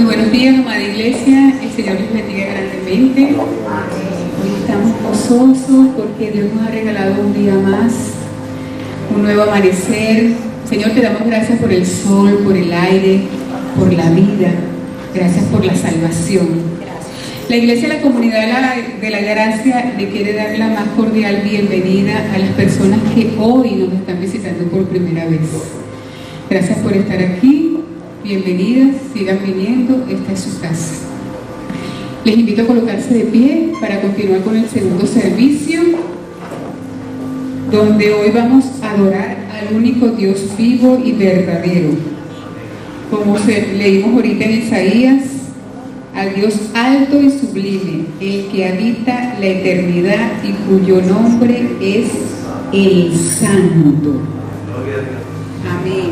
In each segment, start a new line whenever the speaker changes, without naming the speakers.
Muy buenos días, amada iglesia. El Señor les bendiga grandemente. Hoy estamos gozosos porque Dios nos ha regalado un día más, un nuevo amanecer. Señor, te damos gracias por el sol, por el aire, por la vida. Gracias por la salvación. La Iglesia de la Comunidad de la Gracia le quiere dar la más cordial bienvenida a las personas que hoy nos están visitando por primera vez. Gracias por estar aquí, bienvenidas, sigan viniendo, esta es su casa. Les invito a colocarse de pie para continuar con el segundo servicio, donde hoy vamos a adorar al único Dios vivo y verdadero. Como leímos ahorita en Isaías, al Dios alto y sublime, el que habita la eternidad y cuyo nombre es el Santo. Amén.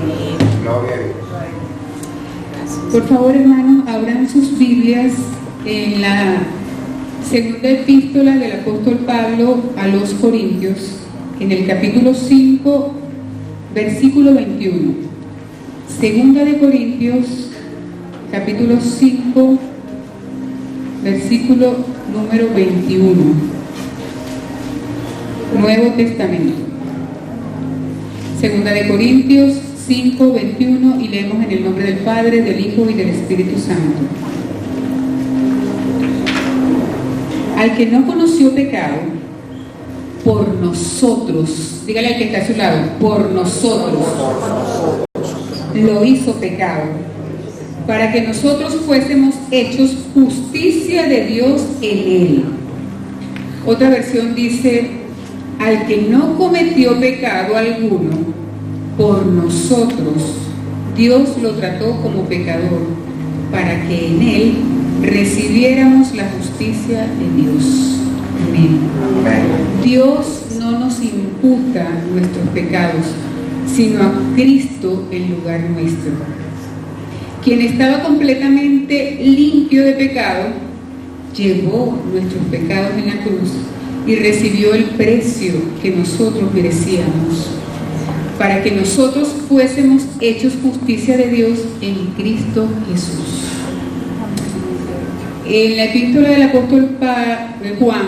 Por favor, hermanos, abran sus Biblias en la segunda epístola del apóstol Pablo a los Corintios, en el capítulo 5, versículo 21. Segunda de Corintios, capítulo 5, versículo número 21. Nuevo Testamento. Segunda de Corintios 5, 21, y leemos en el nombre del Padre, del Hijo y del Espíritu Santo. Al que no conoció pecado, por nosotros, dígale al que está a su lado, por nosotros, lo hizo pecado, para que nosotros fuésemos hechos justicia de Dios en él. Otra versión dice, al que no cometió pecado alguno, por nosotros Dios lo trató como pecador, para que en él recibiéramos la justicia de Dios. Amén. Dios no nos imputa nuestros pecados, sino a Cristo en lugar nuestro, quien estaba completamente limpio de pecado, llevó nuestros pecados en la cruz y recibió el precio que nosotros merecíamos, para que nosotros fuésemos hechos justicia de Dios en Cristo Jesús. En la epístola del apóstol Juan,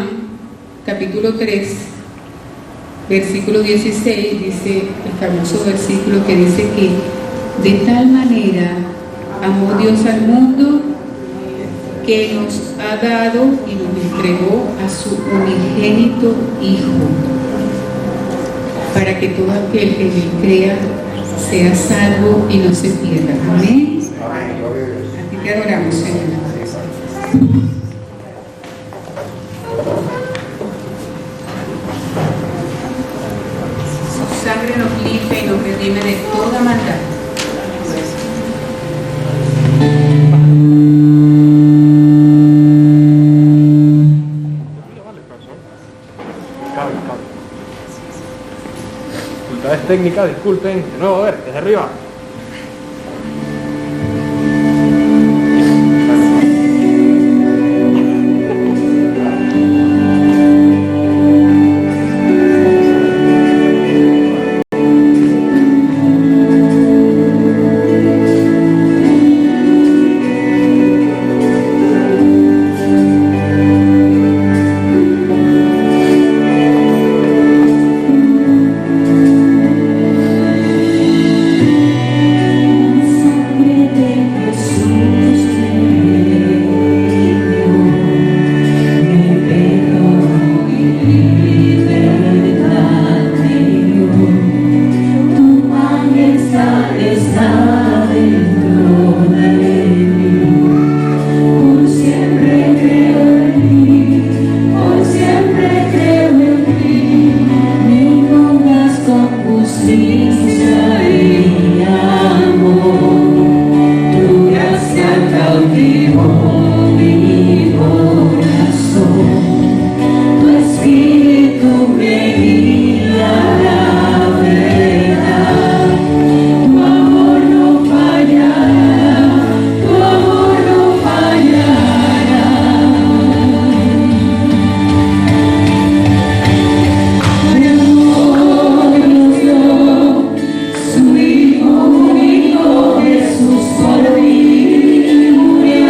capítulo 3, versículo 16, dice el famoso versículo que dice que de tal manera amó Dios al mundo que nos ha dado y nos entregó a su unigénito Hijo, para que todo aquel que en él crea sea salvo y no se pierda. Amén. A ti te adoramos, Señor. Su sangre nos limpia y nos redime de toda maldad.
Dificultades técnicas, disculpen. De nuevo, a ver, desde arriba.
Jesús por mí.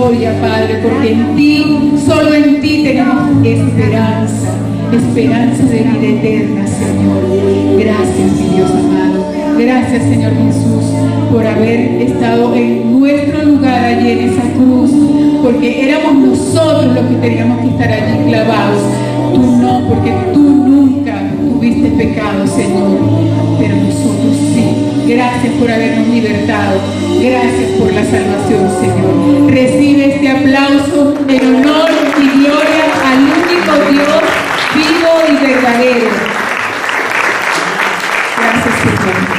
gloria, Padre, porque en ti, solo en ti tenemos esperanza, esperanza de vida eterna, Señor. Gracias, mi Dios amado. Gracias, Señor Jesús, por haber estado en nuestro lugar allí en esa cruz, porque éramos nosotros los que teníamos que estar allí clavados. Tú no, porque tú nunca tuviste pecado, Señor, pero nosotros sí. Gracias por habernos libertado. Gracias por la salvación, Señor. Recibe este aplauso en honor y gloria al único Dios vivo y verdadero. Gracias, Señor.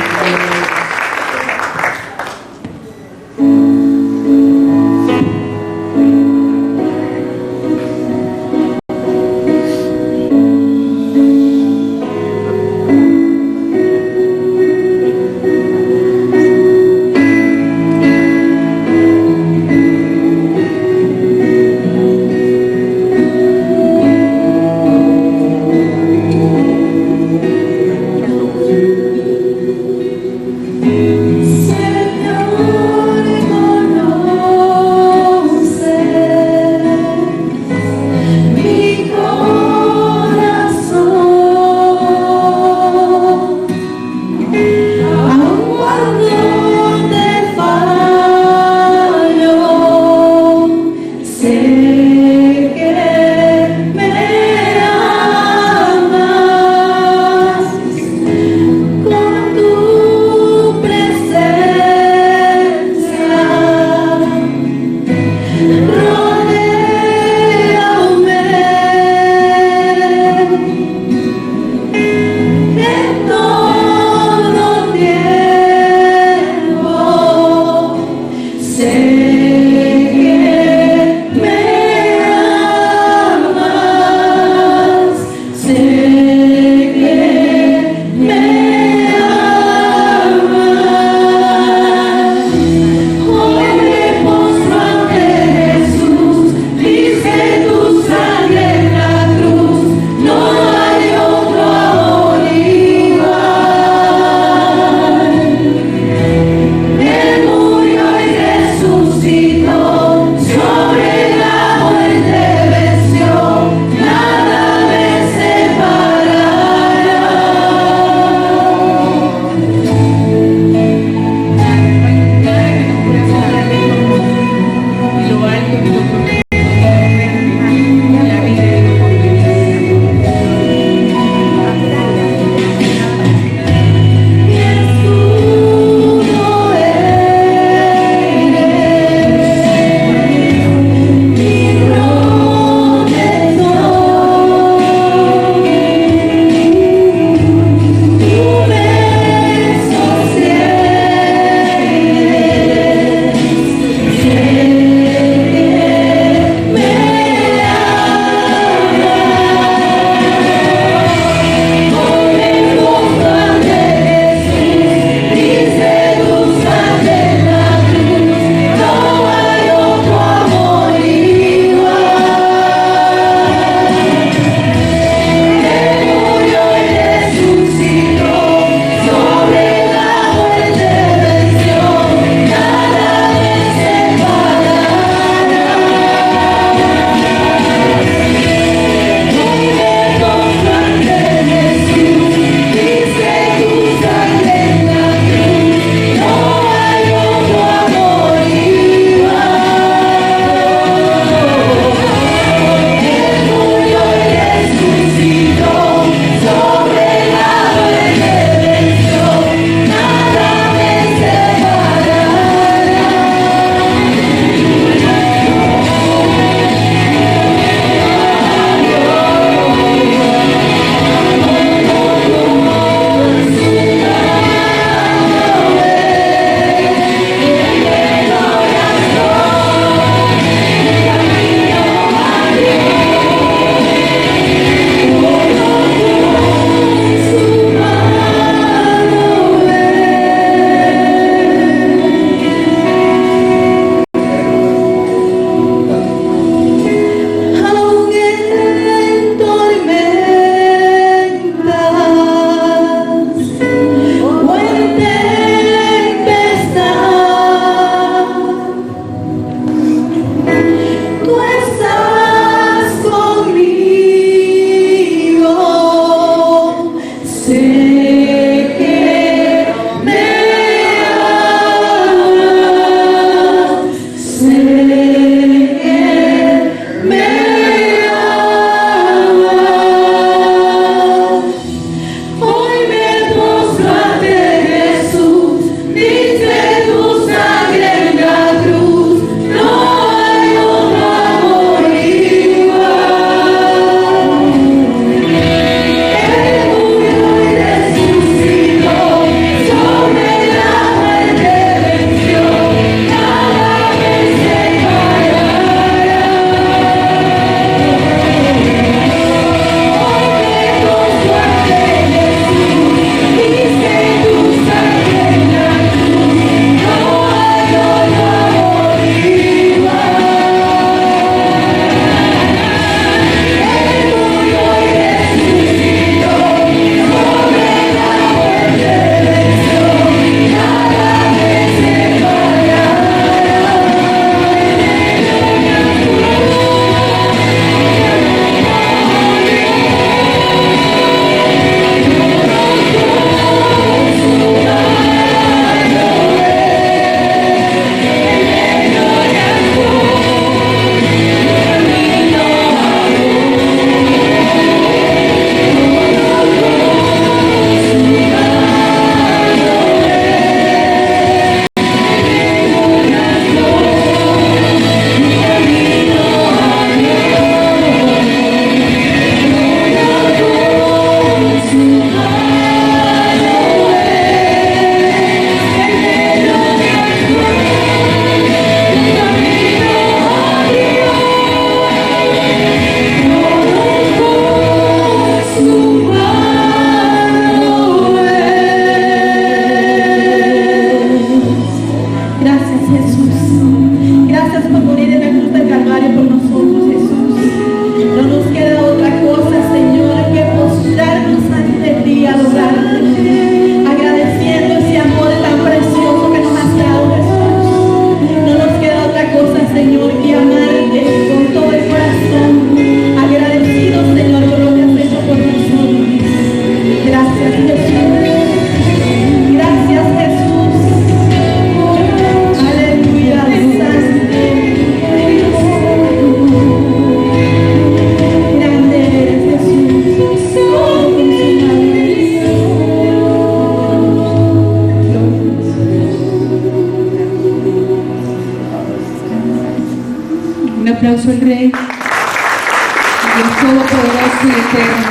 aplauso al Rey, Dios Todopoderoso y Eterno.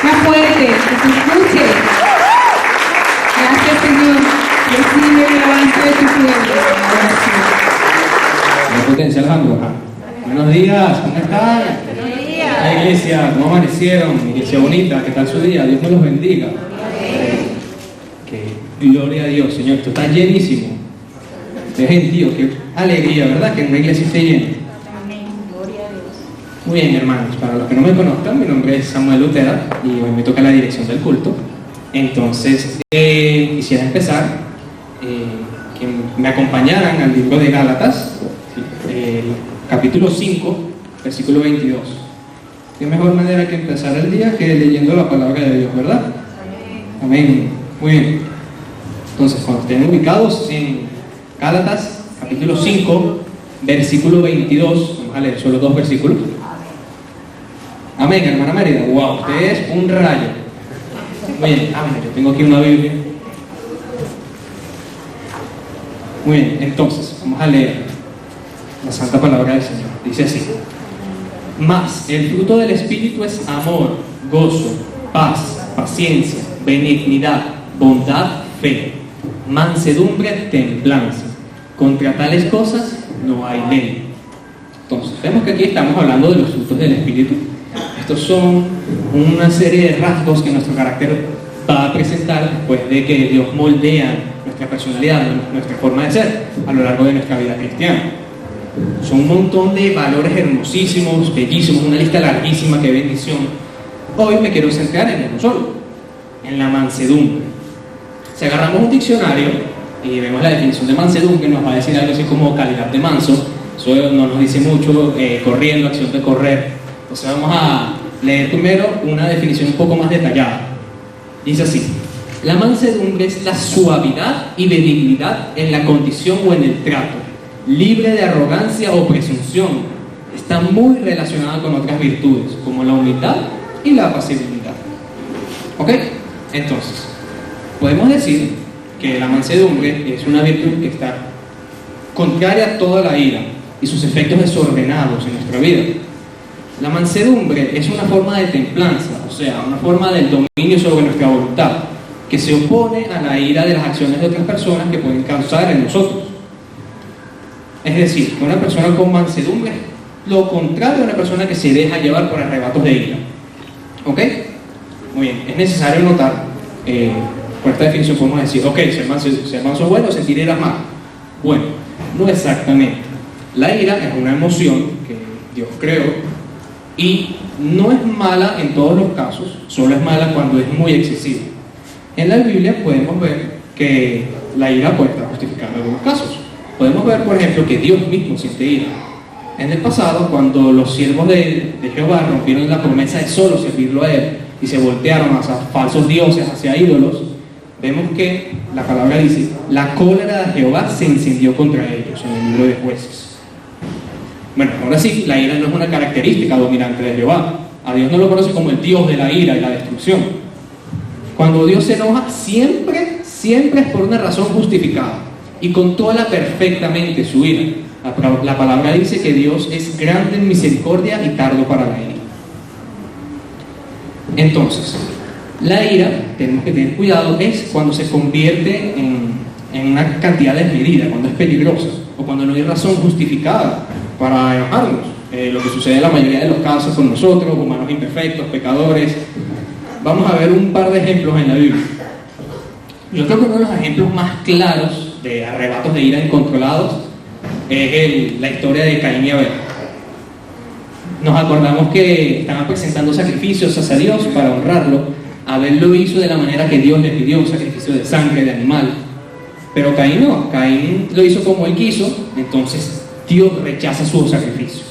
Más fuerte, que se escuche. Gracias, Señor. Recibe el avance de tu pueblo. Gracias.
La potencia, Alejandro. Buenos días, ¿cómo están?
Buenos días.
La iglesia, ¿cómo amanecieron? Iglesia bonita, ¿qué tal su día? Dios me los bendiga. Que gloria a Dios, Señor, esto está llenísimo. De gentío, qué alegría, ¿verdad? Que en una iglesia esté llena.
Amén. Gloria a Dios.
Muy bien, hermanos, para los que no me conozcan, mi nombre es Samuel Lutera y hoy me toca la dirección del culto. Entonces, quisiera empezar que me acompañaran al libro de Gálatas, capítulo 5, versículo 22. Qué mejor manera que empezar el día que leyendo la palabra de Dios, ¿verdad? Amén. Muy bien. Entonces, cuando estén ubicados en Gálatas, capítulo 5, versículo 22, vamos a leer solo 2 versículos. Amén, hermana Mérida. Wow, usted es un rayo. Muy bien, amén. Yo tengo aquí una Biblia. Muy bien, entonces, vamos a leer la santa palabra del Señor. Dice así: mas el fruto del Espíritu es amor, gozo, paz, paciencia, benignidad, bondad, fe, mansedumbre, templanza. Contra tales cosas no hay ley. Entonces, vemos que aquí estamos hablando de los frutos del Espíritu. Estos son una serie de rasgos que nuestro carácter va a presentar después de que Dios moldea nuestra personalidad, nuestra forma de ser a lo largo de nuestra vida cristiana. Son un montón de valores hermosísimos, bellísimos, una lista larguísima, qué bendición. Hoy me quiero centrar en uno solo, en la mansedumbre. Si agarramos un diccionario y vemos la definición de mansedumbre, nos va a decir algo así como calidad de manso. Eso no nos dice mucho, corriendo, acción de correr. Entonces vamos a leer primero una definición un poco más detallada. Dice así: la mansedumbre es la suavidad y benignidad en la condición o en el trato, libre de arrogancia o presunción. Está muy relacionada con otras virtudes, como la humildad y la apacibilidad. ¿Ok? Entonces, podemos decir que la mansedumbre es una virtud que está contraria a toda la ira y sus efectos desordenados en nuestra vida. La mansedumbre es una forma de templanza, o sea, una forma del dominio sobre nuestra voluntad, que se opone a la ira de las acciones de otras personas que pueden causar en nosotros. Es decir, que una persona con mansedumbre es lo contrario a una persona que se deja llevar por arrebatos de ira. ¿Ok? Muy bien, es necesario notar, por esta definición podemos decir, ok, ser manso es bueno, sentir ira es malo. Bueno, no exactamente. La ira es una emoción que Dios creó y no es mala en todos los casos, solo es mala cuando es muy excesiva. En la Biblia podemos ver que la ira puede estar justificada en algunos casos. Podemos ver, por ejemplo, que Dios mismo siente ira. En el pasado, cuando los siervos de Jehová rompieron la promesa de solo servirlo a Él y se voltearon hacia falsos dioses, hacia ídolos, vemos que la palabra dice, la cólera de Jehová se encendió contra ellos en el libro de Jueces. Bueno, ahora sí, la ira no es una característica dominante de Jehová. A Dios no lo conoce como el Dios de la ira y la destrucción. Cuando Dios se enoja, siempre es por una razón justificada y controla perfectamente su ira. La palabra dice que Dios es grande en misericordia y tardo para la ira. Entonces, la ira, tenemos que tener cuidado, es cuando se convierte en una cantidad desmedida, cuando es peligrosa o cuando no hay razón justificada para enojarnos. Lo que sucede en la mayoría de los casos con nosotros, humanos imperfectos, pecadores. Vamos a ver un par de ejemplos en la Biblia. Yo creo que uno de los ejemplos más claros de arrebatos de ira incontrolados es la historia de Caín y Abel. Nos acordamos que estaban presentando sacrificios hacia Dios para honrarlo. Abel lo hizo de la manera que Dios le pidió, un sacrificio de sangre, de animal. Pero Caín no, Caín lo hizo como él quiso, entonces Dios rechaza su sacrificio.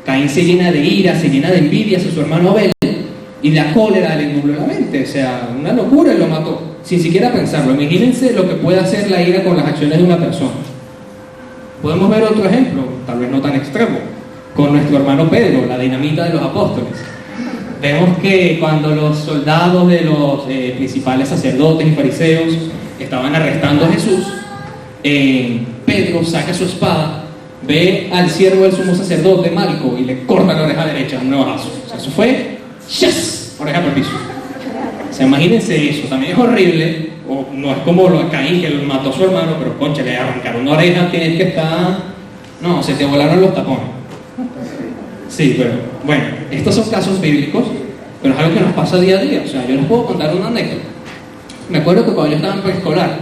Caín se llena de ira, se llena de envidia hacia su hermano Abel y la cólera le nubló la mente, o sea, una locura, y lo mató, sin siquiera pensarlo. Imagínense lo que puede hacer la ira con las acciones de una persona. Podemos ver otro ejemplo, tal vez no tan extremo, con nuestro hermano Pedro, la dinamita de los apóstoles. Vemos que cuando los soldados de los principales sacerdotes y fariseos estaban arrestando a Jesús, Pedro saca su espada, ve al siervo del sumo sacerdote, Malco, y le corta la oreja derecha, un nuevazo. O sea, eso fue ¡shas! Oreja por el piso. O sea, imagínense eso, también es horrible, o no es como lo de Caín que mató a su hermano, pero concha, le arrancaron una oreja, tienes que estar... No, se te volaron los tapones. Sí, pero bueno, estos son casos bíblicos, pero es algo que nos pasa día a día. O sea, yo les puedo contar una anécdota. Me acuerdo que cuando yo estaba en preescolar,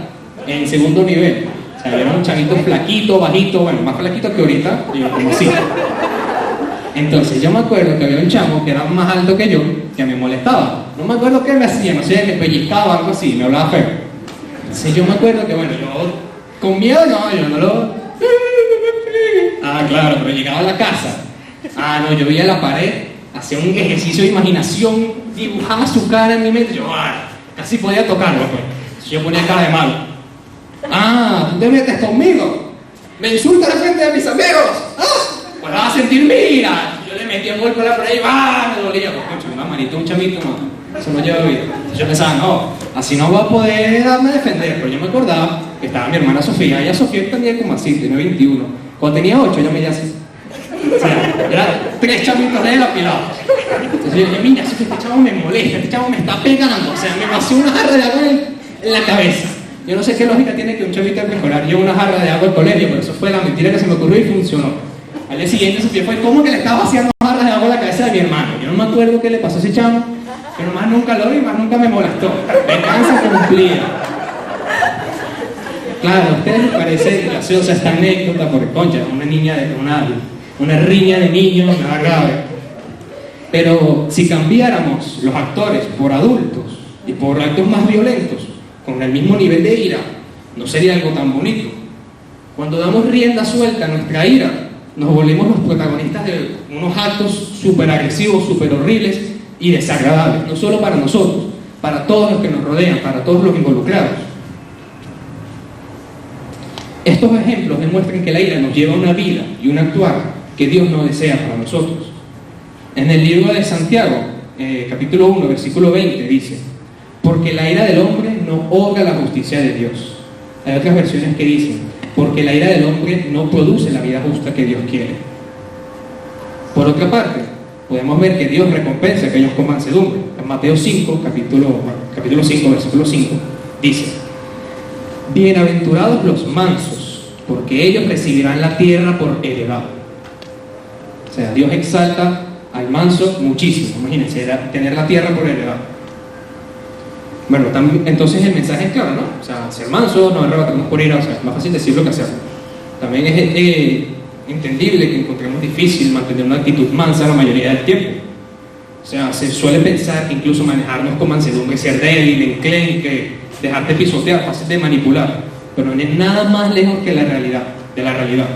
en segundo nivel, o sea, yo era un chavito flaquito, bajito, bueno, más flaquito que ahorita, yo como así. Entonces yo me acuerdo que había un chamo que era más alto que yo, que me molestaba. No me acuerdo qué me hacía, no sé, me pellizcaba, algo así, me hablaba feo. Entonces yo me acuerdo que, bueno, yo con miedo, no, yo no lo... Ah, claro, pero llegaba a la casa. Ah, no, yo veía la pared, hacía un ejercicio de imaginación, dibujaba su cara en mi mente, yo casi podía tocarlo, pues. Entonces yo ponía cara de malo. Ah, tú te metes conmigo, me insultas al frente de mis amigos, pues vas a sentir mi ira. Yo le metía un golpe a la pared y me dolía, pues, una manita, un chamito, no, eso no lleva vida. Entonces yo pensaba, no, así no voy a poder darme a defender, pero yo me acordaba que estaba mi hermana Sofía, ella Sofía tenía como así, tenía 21, cuando tenía 8 ella me decía así. O sea, eran 3 chamitos de él apilados. Entonces yo dije, mira, este chavo me molesta, este chavo me está pegando. O sea, me vació una jarra de agua en la cabeza. Yo no sé qué lógica tiene que un chavito de preescolar lleve una jarra de agua al colegio, pero eso fue la mentira que se me ocurrió y funcionó. Al día siguiente Sofía fue como que le estaba vaciando jarras de agua en la cabeza de mi hermano. Yo no me acuerdo qué le pasó a ese chavo, pero más nunca lo vi, más nunca me molestó. Venganza cumplida. Claro, a ustedes les parece graciosa esta anécdota porque, concha, una niña de una riña de niños, nada grave. Pero si cambiáramos los actores por adultos y por actos más violentos, con el mismo nivel de ira, no sería algo tan bonito. Cuando damos rienda suelta a nuestra ira, nos volvemos los protagonistas de unos actos súper agresivos, súper horribles y desagradables, no solo para nosotros, para todos los que nos rodean, para todos los involucrados. Estos ejemplos demuestran que la ira nos lleva a una vida y un actuar que Dios no desea para nosotros. En el libro de Santiago, capítulo 1, versículo 20, dice: porque la ira del hombre no obra la justicia de Dios. Hay otras versiones que dicen: porque la ira del hombre no produce la vida justa que Dios quiere. Por otra parte, podemos ver que Dios recompensa a aquellos con mansedumbre. En Mateo 5, capítulo 5, versículo 5, dice: bienaventurados los mansos, porque ellos recibirán la tierra por heredad. O sea, Dios exalta al manso muchísimo. Imagínense, tener la tierra por heredad. Bueno, entonces el mensaje es claro, ¿no? O sea, ser manso, no arrebatarnos por ira, o sea, es más fácil decirlo que hacerlo. También es entendible que encontremos difícil mantener una actitud mansa la mayoría del tiempo. O sea, se suele pensar que incluso manejarnos con mansedumbre, ser débil, enclenque, dejarte pisotear, fácil de manipular, pero no es nada más lejos que de la realidad.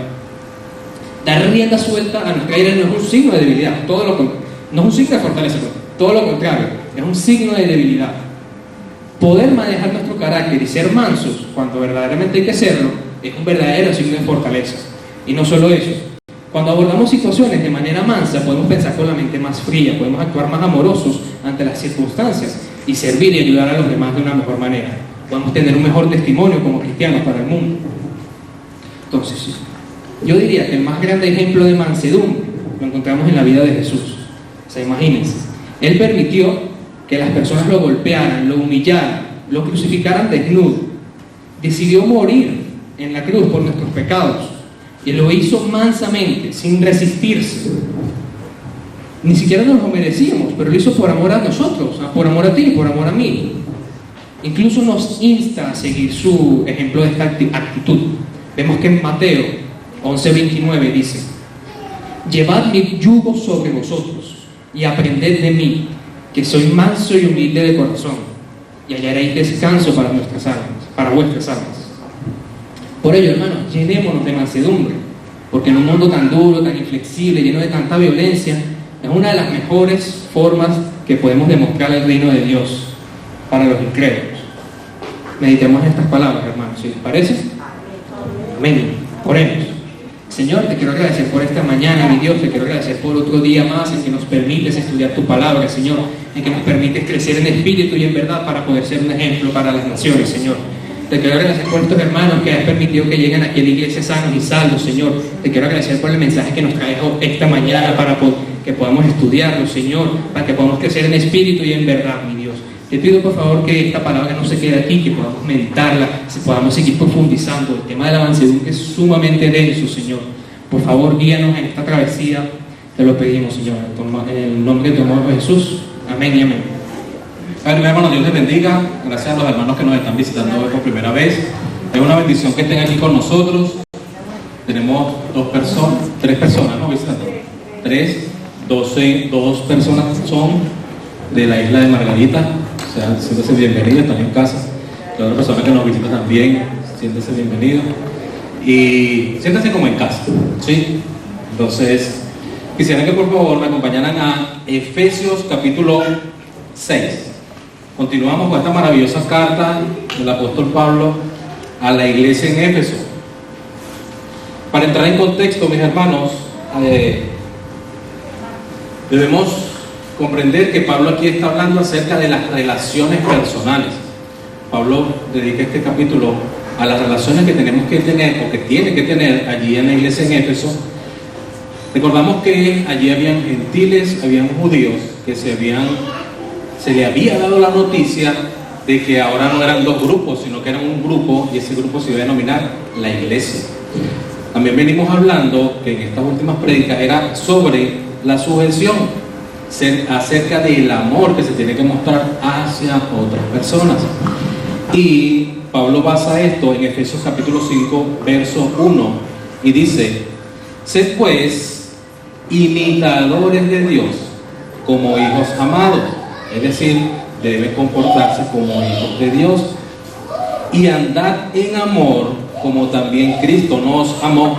Dar rienda suelta a nuestra ira no es un signo de debilidad, no es un signo de fortaleza, todo lo contrario, es un signo de debilidad. Poder manejar nuestro carácter y ser mansos cuando verdaderamente hay que serlo es un verdadero signo de fortaleza. Y no solo eso, cuando abordamos situaciones de manera mansa podemos pensar con la mente más fría, podemos actuar más amorosos ante las circunstancias y servir y ayudar a los demás de una mejor manera. Podemos tener un mejor testimonio como cristianos para el mundo. Entonces, yo diría que el más grande ejemplo de mansedumbre lo encontramos en la vida de Jesús. O sea, imagínense, Él permitió que las personas lo golpearan, lo humillaran, lo crucificaran desnudo. Decidió morir en la cruz por nuestros pecados y lo hizo mansamente, sin resistirse. Ni siquiera nos lo merecíamos, pero lo hizo por amor a nosotros, por amor a ti, por amor a mí. Incluso nos insta a seguir su ejemplo de esta actitud. Vemos que en Mateo 11:29 dice: llevad mi yugo sobre vosotros y aprended de mí, que soy manso y humilde de corazón, y hallaréis descanso para vuestras almas. Por ello, hermanos, llenémonos de mansedumbre, porque en un mundo tan duro, tan inflexible, lleno de tanta violencia, es una de las mejores formas que podemos demostrar el reino de Dios para los incrédulos. Meditemos en estas palabras, hermanos, ¿sí les parece? Amén. Oremos. Señor, te quiero agradecer por esta mañana, mi Dios, te quiero agradecer por otro día más en que nos permites estudiar tu palabra, Señor, en que nos permites crecer en espíritu y en verdad para poder ser un ejemplo para las naciones, Señor. Te quiero agradecer por estos hermanos que has permitido que lleguen aquí a la iglesia sanos y salvos, Señor. Te quiero agradecer por el mensaje que nos traes esta mañana para que podamos estudiarlo, Señor, para que podamos crecer en espíritu y en verdad, mi Dios. Te pido por favor que esta palabra no se quede aquí, que podamos meditarla, que podamos seguir profundizando. El tema de la mansedumbre es sumamente denso, Señor. Por favor, guíanos en esta travesía. Te lo pedimos, Señor, en el nombre de tu amor, Jesús. Amén y amén.
Bueno, hermanos, Dios les bendiga. Gracias a los hermanos que nos están visitando hoy por primera vez. Es una bendición que estén aquí con nosotros. Tenemos tres personas, ¿no? Visitando. Dos personas son de la isla de Margarita. O sea, siéntese bienvenido, están en casa. La otra persona que nos visita también, siéntese bienvenido. Y siéntese como en casa, ¿sí? Entonces, quisiera que por favor me acompañaran a Efesios capítulo 6. Continuamos con esta maravillosa carta del apóstol Pablo a la iglesia en Éfeso. Para entrar en contexto, mis hermanos, debemos comprender que Pablo aquí está hablando acerca de las relaciones personales. Pablo dedica este capítulo a las relaciones que tenemos que tener o que tiene que tener allí en la iglesia en Éfeso. Recordamos que allí habían gentiles, habían judíos que se le había dado la noticia de que ahora no eran dos grupos, sino que eran un grupo, y ese grupo se iba a denominar la iglesia. También venimos hablando que en estas últimas prédicas era sobre la sujeción, acerca del amor que se tiene que mostrar hacia otras personas. Y Pablo basa esto en Efesios capítulo 5, verso 1, y dice: sed pues imitadores de Dios como hijos amados. Es decir, deben comportarse como hijos de Dios, y andad en amor como también Cristo nos amó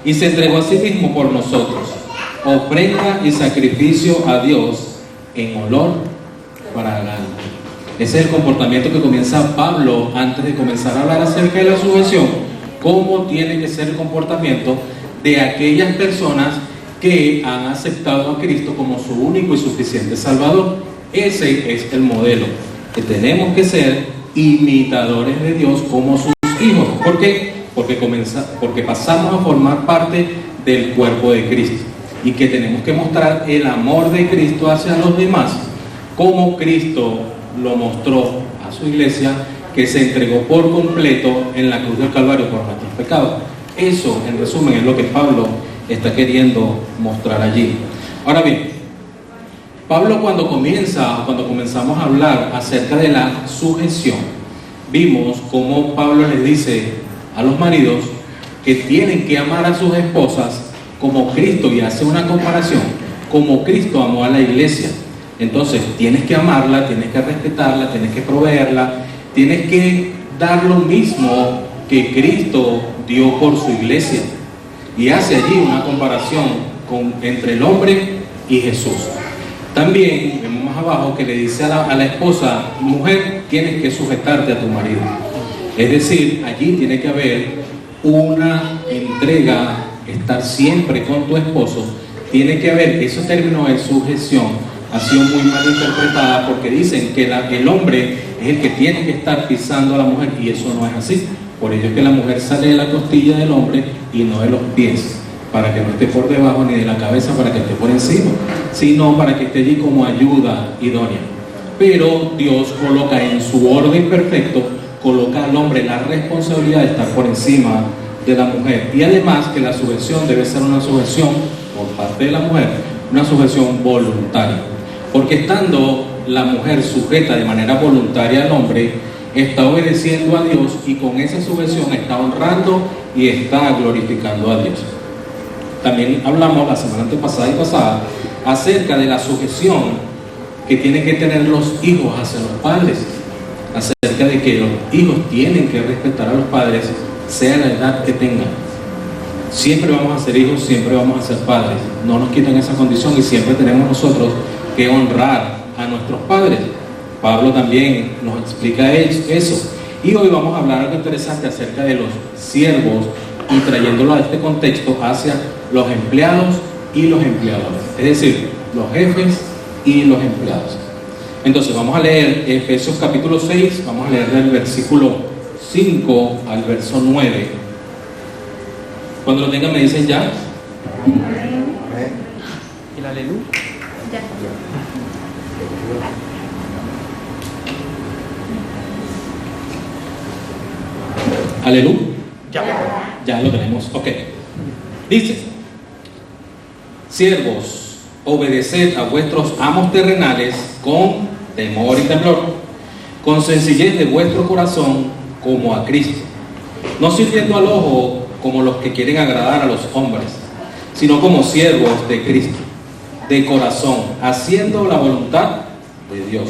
y se entregó a sí mismo por nosotros, ofrenda y sacrificio a Dios en olor fragante. Ese es el comportamiento que comienza Pablo antes de comenzar a hablar acerca de la sujeción. cómo tiene que ser el comportamiento de aquellas personas que han aceptado a Cristo como su único y suficiente Salvador. Ese es el modelo, que tenemos que ser imitadores de Dios como sus hijos. ¿Por qué? Porque pasamos a formar parte del cuerpo de Cristo y que tenemos que mostrar el amor de Cristo hacia los demás, como Cristo lo mostró a su iglesia, que se entregó por completo en la cruz del Calvario por nuestros pecados. Eso, en resumen, es lo que Pablo está queriendo mostrar allí. Ahora bien, Pablo cuando comenzamos a hablar acerca de la sujeción, vimos cómo Pablo les dice a los maridos que tienen que amar a sus esposas como Cristo, y hace una comparación, como Cristo amó a la iglesia. Entonces tienes que amarla, tienes que respetarla, tienes que proveerla, tienes que dar lo mismo que Cristo dio por su iglesia. Y hace allí una comparación entre el hombre y Jesús. También vemos más abajo que le dice a la esposa: mujer, tienes que sujetarte a tu marido. Es decir, allí tiene que haber una entrega, estar siempre con tu esposo. Tiene que haber, ese término de sujeción ha sido muy mal interpretada, porque dicen que el hombre es el que tiene que estar pisando a la mujer, y eso no es así. Por ello es que la mujer sale de la costilla del hombre y no de los pies, para que no esté por debajo, ni de la cabeza para que esté por encima, sino para que esté allí como ayuda idónea. Pero Dios coloca en su orden perfecto, coloca al hombre la responsabilidad de estar por encima de la mujer. Y además que la sujeción debe ser una sujeción por parte de la mujer, una sujeción voluntaria. Porque estando la mujer sujeta de manera voluntaria al hombre, está obedeciendo a Dios, y con esa sujeción está honrando y está glorificando a Dios. También hablamos la semana antepasada y pasada acerca de la sujeción que tienen que tener los hijos hacia los padres, acerca de que los hijos tienen que respetar a los padres, sea la edad que tengan. Siempre vamos a ser hijos, siempre vamos a ser padres, no nos quitan esa condición, y siempre tenemos nosotros que honrar a nuestros padres. Pablo también nos explica eso. Y hoy vamos a hablar algo interesante acerca de los siervos, y trayéndolo a este contexto hacia los empleados y los empleadores, es decir, los jefes y los empleados. Entonces vamos a leer Efesios capítulo 6, vamos a leer del versículo 5 al verso 9. Cuando lo tengan me dicen ya.
¿Y la aleluya?
Ya.
Aleluya.
Ya.
Lo tenemos. Ok. Dice: siervos, obedeced a vuestros amos terrenales con temor y temblor, con sencillez de vuestro corazón, como a Cristo, no sirviendo al ojo como los que quieren agradar a los hombres, sino como siervos de Cristo, de corazón, haciendo la voluntad de Dios,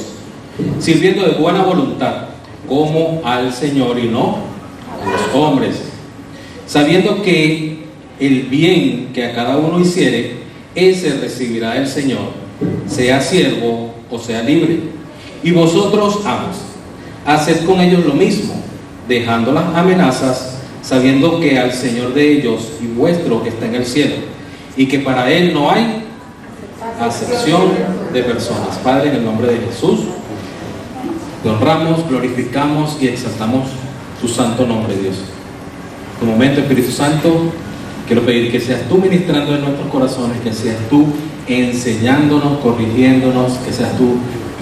sirviendo de buena voluntad, como al Señor y no a los hombres, sabiendo que el bien que a cada uno hiciere, ese recibirá el Señor, sea siervo o sea libre. Y vosotros, amos, haced con ellos lo mismo, dejando las amenazas, sabiendo que al Señor de ellos y vuestro está en el cielo, y que para Él no hay acepción de personas. Padre, en el nombre de Jesús, te honramos, glorificamos y exaltamos tu santo nombre, Dios. En tu momento, Espíritu Santo, quiero pedir que seas tú ministrando en nuestros corazones, que seas tú enseñándonos, corrigiéndonos, que seas tú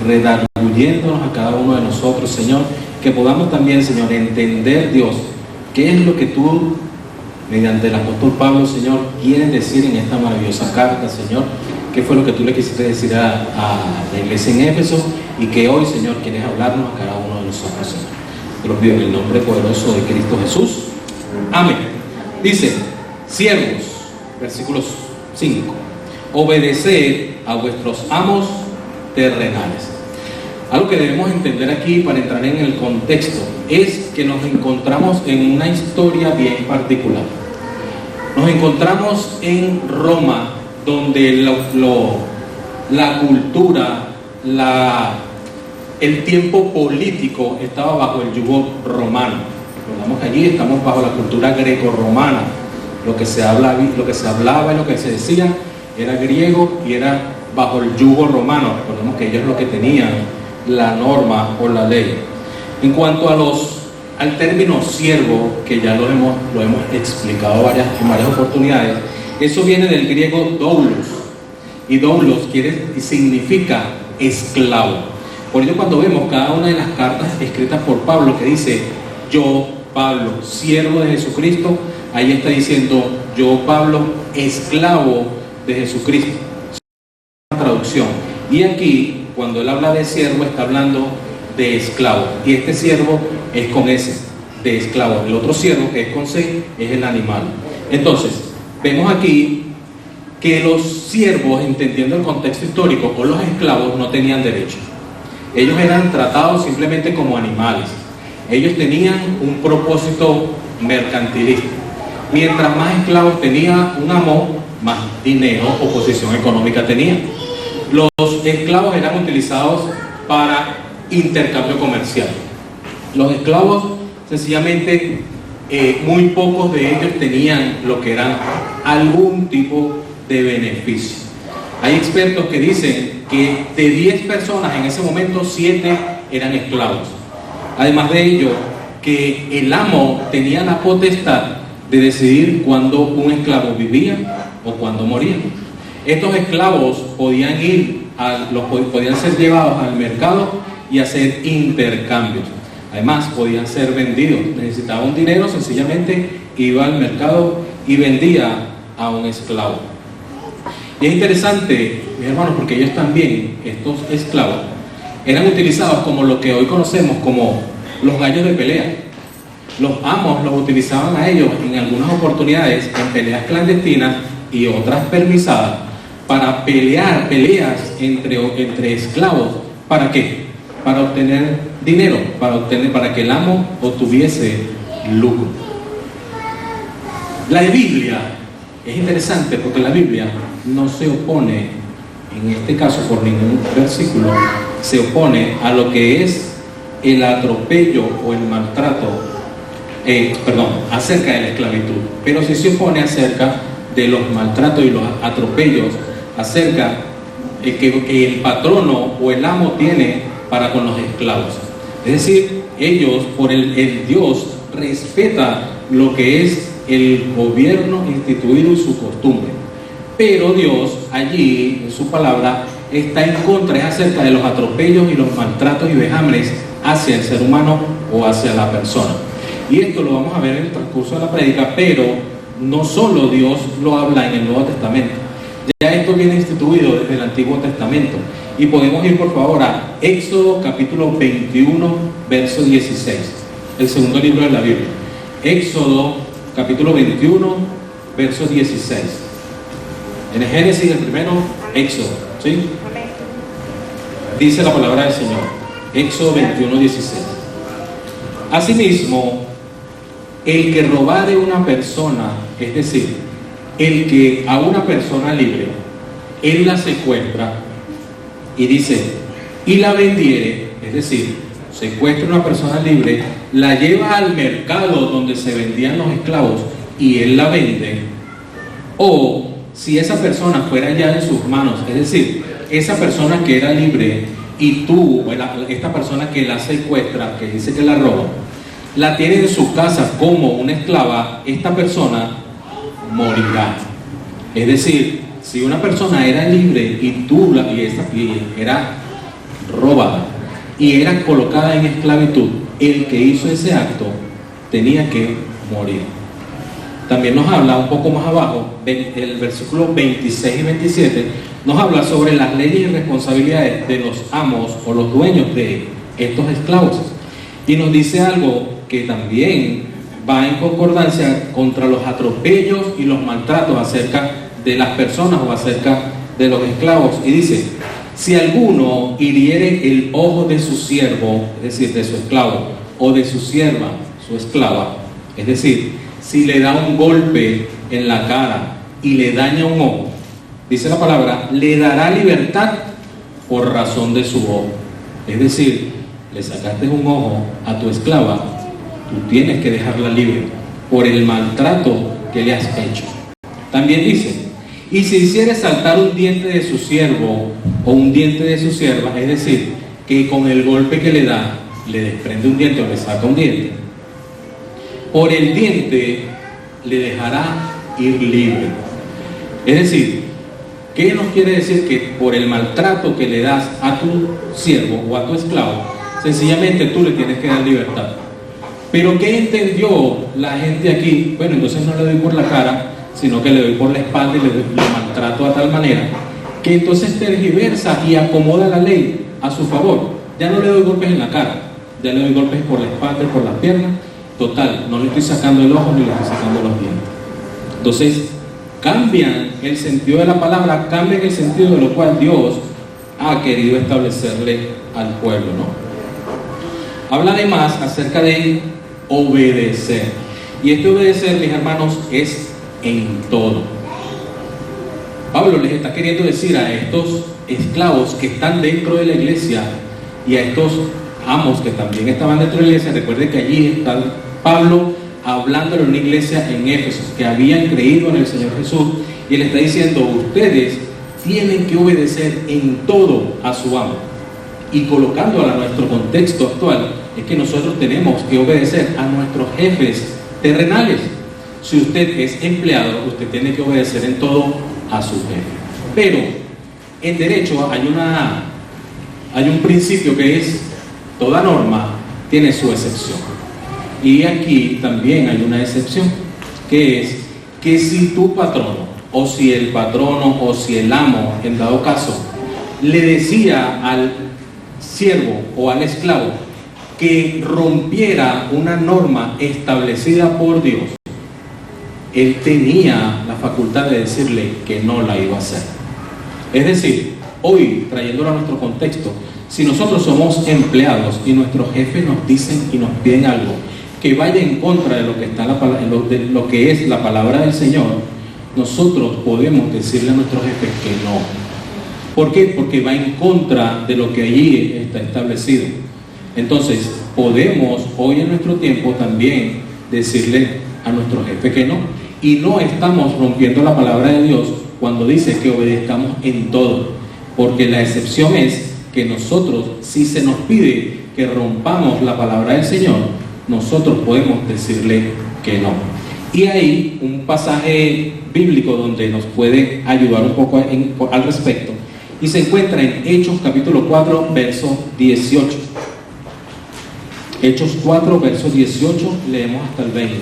redarguyéndonos a cada uno de nosotros, Señor, que podamos también, Señor, entender, Dios, qué es lo que tú, mediante el apóstol Pablo, Señor, quieres decir en esta maravillosa carta, Señor. ¿Qué fue lo que tú le quisiste decir a la iglesia en Éfeso? Y que hoy, Señor, quieres hablarnos a cada uno de nosotros, Señor. Te lo pido en el nombre poderoso de Cristo Jesús. Amén. Dice: siervos, versículos 5, obedeced a vuestros amos terrenales. Algo que debemos entender aquí para entrar en el contexto es que nos encontramos en una historia bien particular. Nos encontramos en Roma, donde la cultura, el tiempo político estaba bajo el yugo romano. Recordamos que allí estamos bajo la cultura greco-romana. Lo que se hablaba y lo que se decía era griego y era bajo el yugo romano. Recordemos que ellos lo que tenían la norma o la ley. En cuanto al término siervo, que ya lo hemos explicado en varias oportunidades, eso viene del griego doulos, y doulos significa esclavo. Por ello, cuando vemos cada una de las cartas escritas por Pablo que dice yo, Pablo, siervo de Jesucristo, ahí está diciendo yo, Pablo, esclavo de Jesucristo. Es una traducción. Y aquí, cuando él habla de siervo, está hablando de esclavo, y este siervo es con S, de esclavo. El otro siervo, que es con C, es el animal. Entonces, vemos aquí que los siervos, entendiendo el contexto histórico, o los esclavos, no tenían derechos. Ellos eran tratados simplemente como animales. Ellos tenían un propósito mercantilista. Mientras más esclavos tenía un amo, más dinero o posición económica tenía. Los esclavos eran utilizados para intercambio comercial. Los esclavos, sencillamente, muy pocos de ellos tenían lo que era algún tipo de beneficio. Hay expertos que dicen que de 10 personas en ese momento, 7 eran esclavos. Además de ello, que el amo tenía la potestad de decidir cuándo un esclavo vivía o cuándo moría. Estos esclavos podían ser llevados al mercado y hacer intercambios. Además, podían ser vendidos. Necesitaba un dinero, sencillamente iba al mercado y vendía a un esclavo. Y es interesante, mis hermanos, porque ellos también, estos esclavos, eran utilizados como lo que hoy conocemos como los gallos de pelea. Los amos los utilizaban a ellos en algunas oportunidades en peleas clandestinas y otras permisadas para peleas entre esclavos. ¿Para qué? Para obtener dinero, para que el amo obtuviese lucro. La Biblia es interesante porque la Biblia no se opone, en este caso por ningún versículo, se opone a lo que es el atropello o el maltrato, acerca de la esclavitud, pero sí se opone acerca de los maltratos y los atropellos, acerca de que el patrono o el amo tiene para con los esclavos. Es decir, ellos, por el Dios, respeta lo que es el gobierno instituido y su costumbre. Pero Dios, allí, en su palabra, está en contra, es acerca de los atropellos y los maltratos y vejámenes hacia el ser humano o hacia la persona. Y esto lo vamos a ver en el transcurso de la prédica, pero no solo Dios lo habla en el Nuevo Testamento. Ya esto viene instituido desde el Antiguo Testamento. Y podemos ir, por favor, a Éxodo capítulo 21, verso 16. El segundo libro de la Biblia. Éxodo capítulo 21, verso 16. En el Génesis, el primero, Éxodo, ¿sí? Dice la palabra del Señor. Éxodo 21, 16. Asimismo, el que robare una persona, es decir, el que a una persona libre, él la secuestra y dice, y la vendiere, es decir, secuestra una persona libre, la lleva al mercado donde se vendían los esclavos y él la vende, o si esa persona fuera ya en sus manos, es decir, esa persona que era libre y tú, esta persona que la secuestra, que dice que la roba, la tiene en su casa como una esclava, esta persona morirá. Es decir, si una persona era libre y era robada y era colocada en esclavitud, el que hizo ese acto tenía que morir. También nos habla un poco más abajo, el versículo 26 y 27, nos habla sobre las leyes y responsabilidades de los amos o los dueños de estos esclavos. Y nos dice algo que también va en concordancia contra los atropellos y los maltratos acerca de las personas o acerca de los esclavos. Y dice, si alguno hiriere el ojo de su siervo, es decir, de su esclavo, o de su sierva, su esclava, es decir, si le da un golpe en la cara y le daña un ojo, dice la palabra, le dará libertad por razón de su ojo. Es decir, le sacaste un ojo a tu esclava tú tienes que dejarla libre por el maltrato que le has hecho. También dice, y si hiciere saltar un diente de su siervo o un diente de su sierva, es decir, que con el golpe que le da, le desprende un diente o le saca un diente, por el diente le dejará ir libre. Es decir, ¿qué nos quiere decir? Que por el maltrato que le das a tu siervo o a tu esclavo, sencillamente tú le tienes que dar libertad. Pero ¿qué entendió la gente aquí? Bueno, entonces no le doy por la cara, sino que le doy por la espalda y le maltrato a tal manera que entonces tergiversa y acomoda la ley a su favor. Ya no le doy golpes en la cara, ya le doy golpes por la espalda y por las piernas. Total, no le estoy sacando el ojo ni le estoy sacando los dientes. Entonces, cambian el sentido de la palabra, cambian el sentido de lo cual Dios ha querido establecerle al pueblo, ¿no? Habla además acerca de obedecer. Y este obedecer, mis hermanos, es en todo. Pablo les está queriendo decir a estos esclavos que están dentro de la iglesia y a estos amos que también estaban dentro de la iglesia. Recuerden que allí está Pablo hablándole a una iglesia en Éfeso que habían creído en el Señor Jesús, y le está diciendo: ustedes tienen que obedecer en todo a su amo. Y colocándolo a nuestro contexto actual, es que nosotros tenemos que obedecer a nuestros jefes terrenales. Si usted es empleado, usted tiene que obedecer en todo a su jefe. Pero en derecho hay un principio que es: toda norma tiene su excepción. Y aquí también hay una excepción, que es que si tu patrono, o si el patrono, o si el amo, en dado caso, le decía al siervo o al esclavo que rompiera una norma establecida por Dios, él tenía la facultad de decirle que no la iba a hacer. Es decir, hoy, trayéndolo a nuestro contexto, si nosotros somos empleados y nuestros jefes nos dicen y nos piden algo que vaya en contra de lo que está de lo que es la palabra del Señor, nosotros podemos decirle a nuestros jefes que no. ¿Por qué? Porque va en contra de lo que allí está establecido. Entonces, podemos hoy en nuestro tiempo también decirle a nuestro jefe que no. Y no estamos rompiendo la palabra de Dios cuando dice que obedezcamos en todo. Porque la excepción es que nosotros, si se nos pide que rompamos la palabra del Señor, nosotros podemos decirle que no. Y hay un pasaje bíblico donde nos puede ayudar un poco al respecto, y se encuentra en Hechos capítulo 4, verso 18. Hechos 4, verso 18, leemos hasta el 20.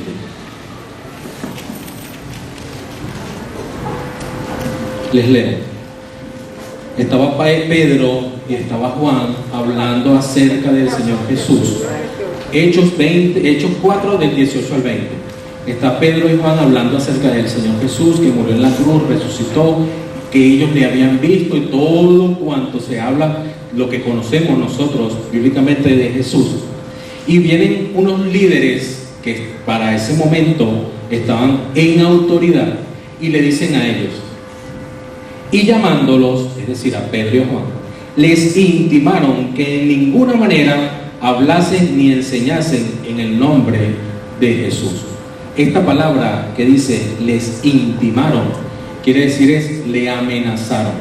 Les leo. Estaba Pedro y estaba Juan hablando acerca del Señor Jesús. Hechos 4, del 18 al 20. Está Pedro y Juan hablando acerca del Señor Jesús, que murió en la cruz, resucitó, que ellos le habían visto, y todo cuanto se habla, lo que conocemos nosotros bíblicamente de Jesús. Y vienen unos líderes que para ese momento estaban en autoridad y le dicen a ellos, y llamándolos, es decir, a Pedro y a Juan, les intimaron que en ninguna manera hablasen ni enseñasen en el nombre de Jesús. Esta palabra que dice les intimaron, quiere decir le amenazaron.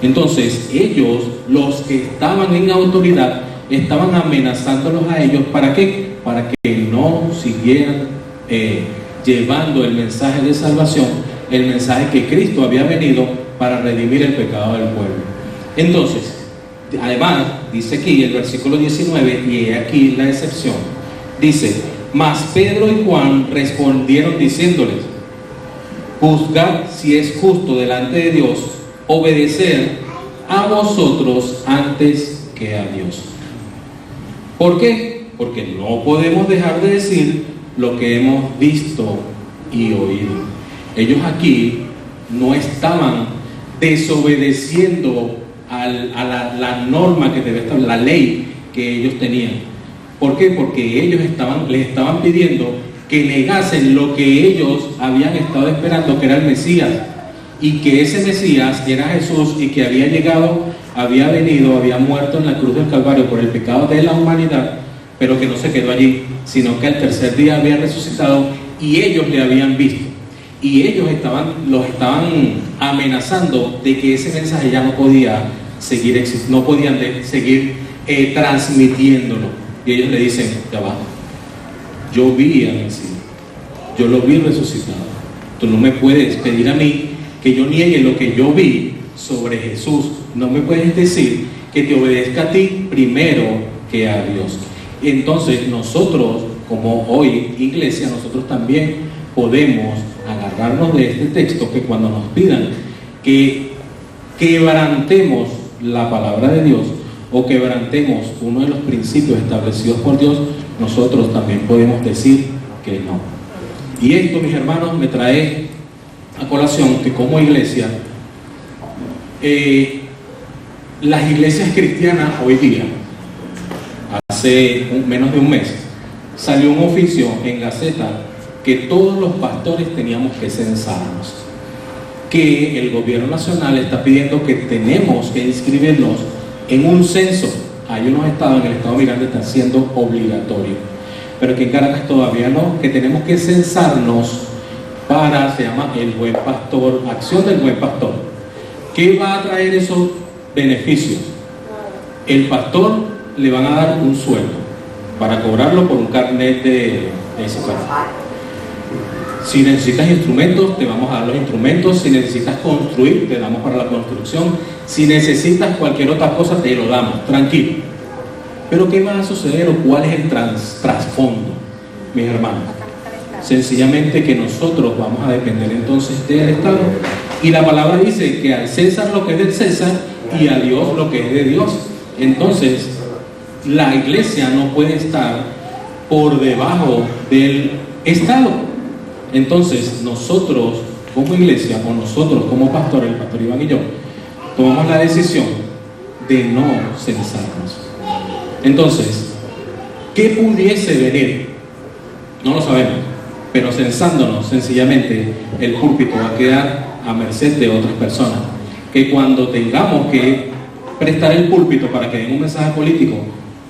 Entonces ellos, los que estaban en autoridad, estaban amenazándolos a ellos. ¿Para qué? Para que no siguieran llevando el mensaje de salvación, el mensaje que Cristo había venido para redimir el pecado del pueblo. Entonces, además, dice aquí el versículo 19, y aquí la excepción, dice: mas Pedro y Juan respondieron diciéndoles: juzgad si es justo delante de Dios obedecer a vosotros antes que a Dios. ¿Por qué? Porque no podemos dejar de decir lo que hemos visto y oído. Ellos aquí no estaban desobedeciendo a la norma que debe estar, la ley que ellos tenían. ¿Por qué? Porque ellos les estaban pidiendo que negasen lo que ellos habían estado esperando, que era el Mesías, y que ese Mesías era Jesús, y que había llegado, había venido, había muerto en la cruz del Calvario por el pecado de la humanidad, pero que no se quedó allí, sino que al tercer día había resucitado y ellos le habían visto. Y ellos los estaban amenazando de que ese mensaje ya no podía seguir, no podían seguir transmitiéndolo. Y ellos le dicen, ya va, yo vi al Mesías, yo lo vi resucitado. Tú no me puedes pedir a mí que yo niegue lo que yo vi sobre Jesús. No me puedes decir que te obedezca a ti primero que a Dios. Y entonces nosotros, como hoy iglesia, nosotros también podemos agarrarnos de este texto, que cuando nos pidan que quebrantemos la palabra de Dios o quebrantemos uno de los principios establecidos por Dios, nosotros también podemos decir que no. Y esto, mis hermanos, me trae a colación que como iglesia, las iglesias cristianas hoy día, hace menos de un mes, salió un oficio en Gaceta que todos los pastores teníamos que censarnos, que el gobierno nacional está pidiendo que tenemos que inscribirnos en un censo. Hay unos estados, en el estado Miranda está siendo obligatorio, pero que en Caracas todavía no, que tenemos que censarnos para, se llama el Buen Pastor, Acción del Buen Pastor. ¿Qué va a traer esos beneficios? El pastor le van a dar un sueldo para cobrarlo por un carnet de ese país. Si necesitas instrumentos, te vamos a dar los instrumentos. Si necesitas construir, te damos para la construcción. Si necesitas cualquier otra cosa, te lo damos, tranquilo. Pero ¿qué va a suceder o cuál es el trasfondo, mis hermanos? Sencillamente que nosotros vamos a depender entonces del Estado. Y la palabra dice que al César lo que es del César y a Dios lo que es de Dios. Entonces, la iglesia no puede estar por debajo del Estado. Entonces, nosotros como iglesia, o nosotros como pastor, el pastor Iván y yo, tomamos la decisión de no censarnos. Entonces, ¿qué pudiese venir? No lo sabemos, pero censándonos, sencillamente, el púlpito va a quedar a merced de otras personas. Que cuando tengamos que prestar el púlpito para que den un mensaje político,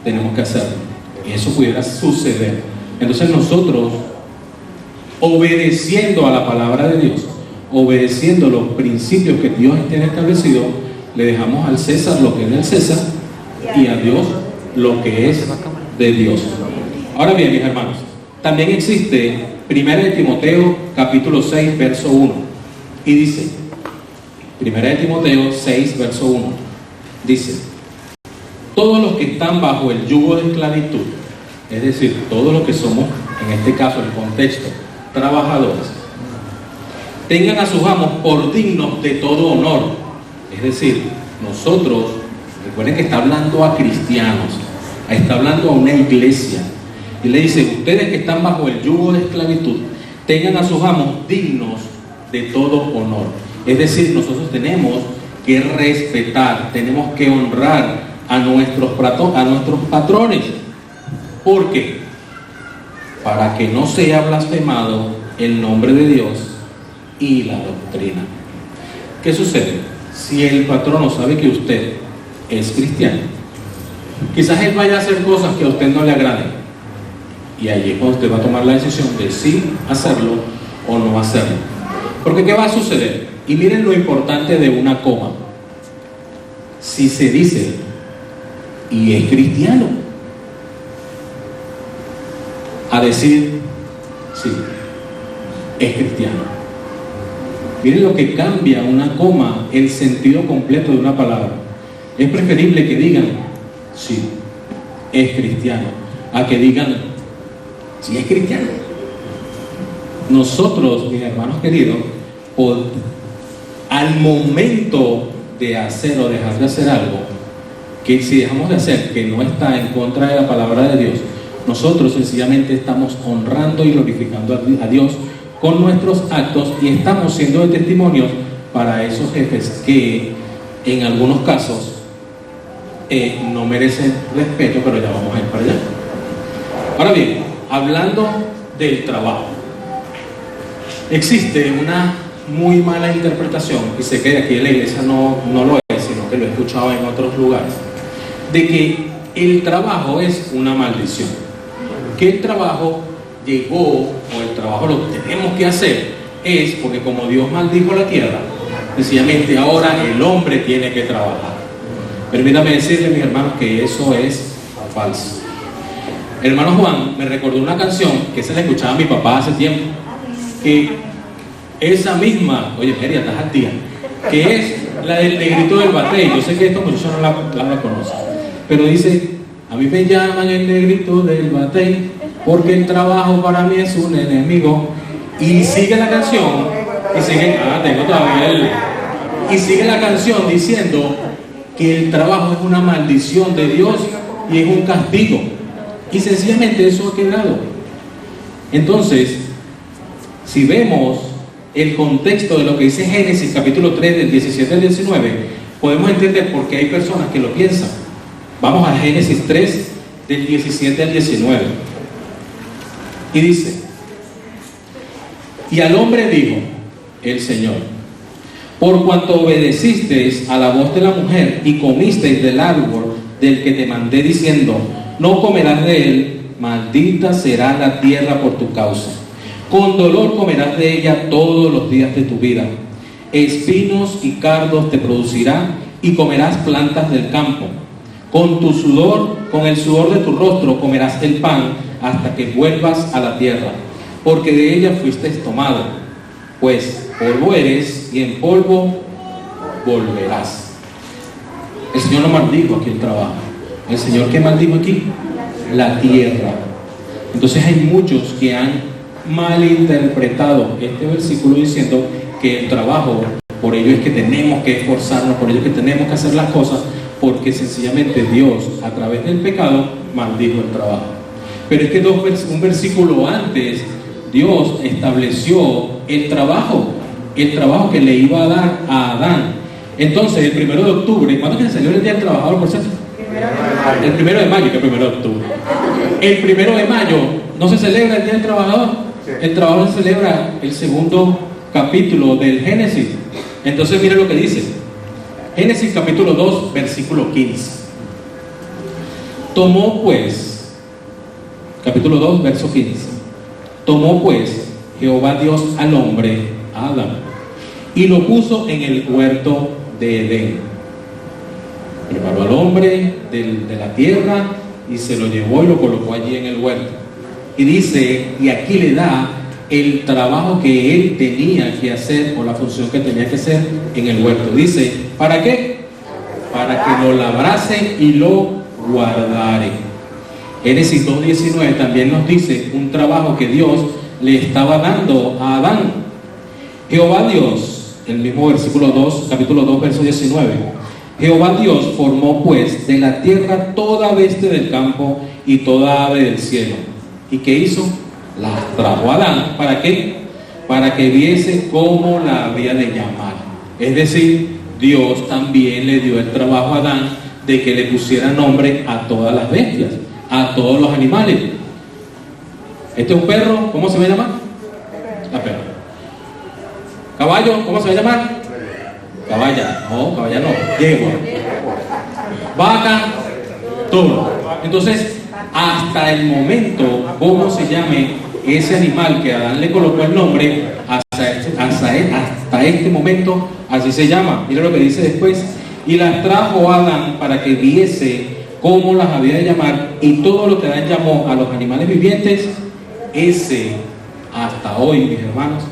tenemos que hacerlo. Y eso pudiera suceder. Entonces nosotros, obedeciendo a la palabra de Dios, obedeciendo los principios que Dios tiene establecido, le dejamos al César lo que es del César y a Dios lo que es de Dios. Ahora bien, mis hermanos, también existe 1 de Timoteo capítulo 6 verso 1 y dice, 1 de Timoteo 6 verso 1 dice, todos los que están bajo el yugo de esclavitud, es decir, todos los que somos, en este caso el contexto, trabajadores, tengan a sus amos por dignos de todo honor. Es decir, nosotros, recuerden que está hablando a cristianos, está hablando a una iglesia, y le dice, ustedes que están bajo el yugo de esclavitud, tengan a sus amos dignos de todo honor. Es decir, nosotros tenemos que respetar, tenemos que honrar a nuestros patrones. ¿Por qué? Para que no sea blasfemado el nombre de Dios y la doctrina. ¿Qué sucede? Si el patrono sabe que usted es cristiano, quizás él vaya a hacer cosas que a usted no le agraden, y allí es cuando usted va a tomar la decisión de sí hacerlo o no hacerlo. Porque ¿qué va a suceder? Y miren lo importante de una coma. Si se dice y es cristiano, a decir sí, es cristiano. Miren lo que cambia una coma, el sentido completo de una palabra. Es preferible que digan sí, es cristiano, a que digan sí, es cristiano. Nosotros, mis hermanos queridos, al momento de hacer o dejar de hacer algo, que si dejamos de hacer, que no está en contra de la palabra de Dios, nosotros sencillamente estamos honrando y glorificando a Dios con nuestros actos y estamos siendo de testimonios para esos jefes que en algunos casos no merecen respeto, pero ya vamos a ir para allá. Ahora bien, hablando del trabajo, existe una muy mala interpretación, y sé que aquí en la iglesia no lo es, sino que lo he escuchado en otros lugares, de que el trabajo es una maldición. Que el trabajo llegó, o el trabajo lo tenemos que hacer, es porque como Dios maldijo la tierra, sencillamente ahora el hombre tiene que trabajar. Permítame decirle, mis hermanos, que eso es falso. El hermano Juan me recordó una canción que se la escuchaba a mi papá hace tiempo, que esa misma, oye, Mary, estás al día, que es la del negrito del batey. Yo sé que estos muchachos no la conocen, pero dice: a mí me llaman el negrito del batey porque el trabajo para mí es un enemigo. Y sigue la canción, y sigue, tengo todavía y sigue la canción diciendo que el trabajo es una maldición de Dios y es un castigo. Y sencillamente eso ha quedado. Entonces, si vemos el contexto de lo que dice Génesis capítulo 3 del 17 al 19, podemos entender por qué hay personas que lo piensan. Vamos a Génesis 3 del 17 al 19. Y dice: y al hombre dijo el Señor: por cuanto obedecisteis a la voz de la mujer y comisteis del árbol del que te mandé diciendo: no comerás de él, maldita será la tierra por tu causa. Con dolor comerás de ella todos los días de tu vida. Espinos y cardos te producirá y comerás plantas del campo. Con tu sudor, con el sudor de tu rostro comerás el pan hasta que vuelvas a la tierra, porque de ella fuiste tomado, pues polvo eres y en polvo volverás. El Señor no maldijo aquí el trabajo. El Señor, ¿qué maldijo aquí? La tierra. Entonces hay muchos que han malinterpretado este versículo diciendo que el trabajo, por ello es que tenemos que esforzarnos, por ello es que tenemos que hacer las cosas, porque sencillamente Dios, a través del pecado, maldijo el trabajo. Pero es que un versículo antes, Dios estableció el trabajo que le iba a dar a Adán. Entonces, el 1 de octubre, ¿cuándo es que se celebra el Día del Trabajador, por cierto? El 1 de mayo, que es el 1 de octubre. El 1 de mayo, ¿no se celebra el Día del Trabajador? El trabajador se celebra el segundo capítulo del Génesis. Entonces, mire lo que dice. Génesis capítulo 2, versículo 15. Tomó pues, capítulo 2, verso 15. Tomó pues Jehová Dios al hombre, a Adán, y lo puso en el huerto de Edén. Preparó al hombre de la tierra y se lo llevó y lo colocó allí en el huerto. Y dice, y aquí le da el trabajo que él tenía que hacer, o la función que tenía que hacer en el huerto. Dice, ¿para qué? Para que lo labrase y lo guardare. Génesis 2:19 también nos dice un trabajo que Dios le estaba dando a Adán. Jehová Dios, el mismo versículo 2, capítulo 2, verso 19. Jehová Dios formó pues de la tierra toda bestia del campo y toda ave del cielo. ¿Y qué hizo? Las trajo a Adán. ¿Para qué? Para que viese cómo la había de llamar. Es decir, Dios también le dio el trabajo a Adán de que le pusiera nombre a todas las bestias, a todos los animales. Este es un perro, ¿cómo se va a llamar? La perra. Caballo, ¿cómo se va a llamar? Caballa, no, caballa no, yegua. Vaca, toro. Entonces, hasta el momento, ¿cómo se llame ese animal que Adán le colocó el nombre? Hasta este momento, así se llama. Mira lo que dice después. Y las trajo a Adán para que viese cómo las había de llamar, y todo lo que Adán llamó a los animales vivientes, ese hasta hoy, mis hermanos,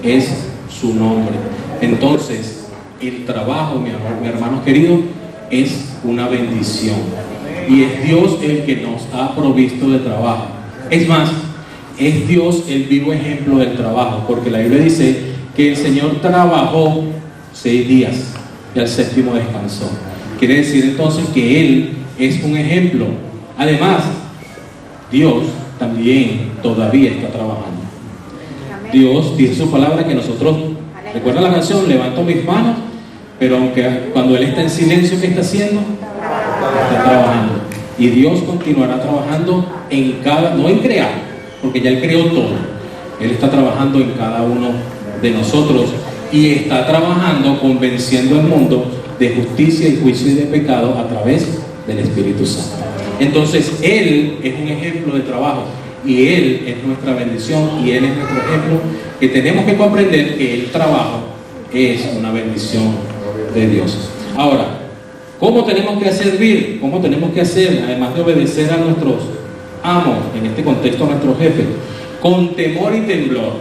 es su nombre. Entonces, el trabajo, mis hermanos queridos, es una bendición, y es Dios el que nos ha provisto de trabajo. Es más, es Dios el vivo ejemplo del trabajo, porque la Biblia dice que el Señor trabajó 6 días y al 7º descansó. Quiere decir entonces que Él es un ejemplo. Además, Dios también todavía está trabajando. Dios dice su palabra que nosotros, recuerda la canción, levanto mis manos, pero aunque cuando Él está en silencio, ¿qué está haciendo? Está trabajando. Y Dios continuará trabajando en cada, no en crear, porque ya Él creó todo. Él está trabajando en cada uno de nosotros, y está trabajando convenciendo al mundo de justicia y juicio y de pecado a través del Espíritu Santo. Entonces, Él es un ejemplo de trabajo y Él es nuestra bendición y Él es nuestro ejemplo, que tenemos que comprender que el trabajo es una bendición de Dios. Ahora, ¿cómo tenemos que servir? ¿Cómo tenemos que hacer, además de obedecer a nuestros amos, en este contexto a nuestros jefes? Con temor y temblor,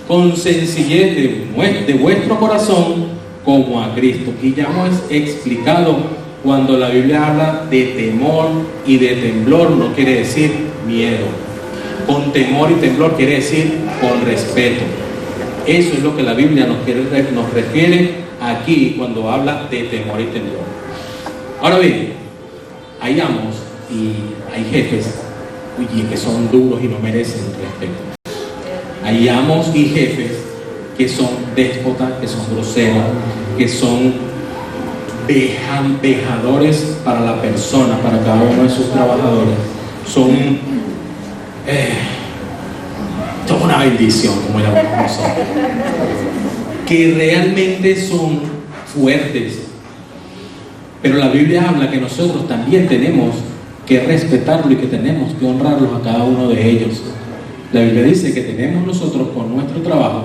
con sencillez de vuestro corazón, como a Cristo. Y ya hemos explicado, cuando la Biblia habla de temor y de temblor, no quiere decir miedo. Con temor y temblor quiere decir con respeto. Eso es lo que la Biblia nos refiere aquí cuando habla de temor y temblor. Ahora bien, hay amos y hay jefes que son duros y no merecen respeto. Hay amos y jefes que son déspotas, que son groseros, que son vejadores para la persona, para cada uno de sus trabajadores. Son una bendición, como llamamos nosotros, que realmente son fuertes. Pero la Biblia habla que nosotros también tenemos que respetarlo y que tenemos que honrarlos a cada uno de ellos. La Biblia dice que tenemos nosotros con nuestro trabajo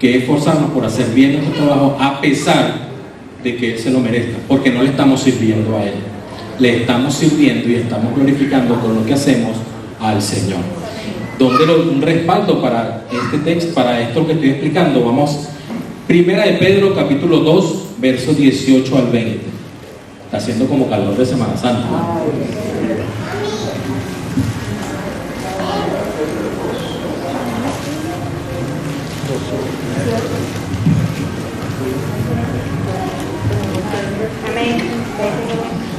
que esforzarnos por hacer bien nuestro trabajo, a pesar de que Él se lo merezca, porque no le estamos sirviendo a Él, le estamos sirviendo y estamos glorificando con lo que hacemos al Señor. Un respaldo para este texto, para esto que estoy explicando, vamos, Primera de Pedro capítulo 2, versos 18 al 20. Está haciendo como calor de Semana Santa, ¿no?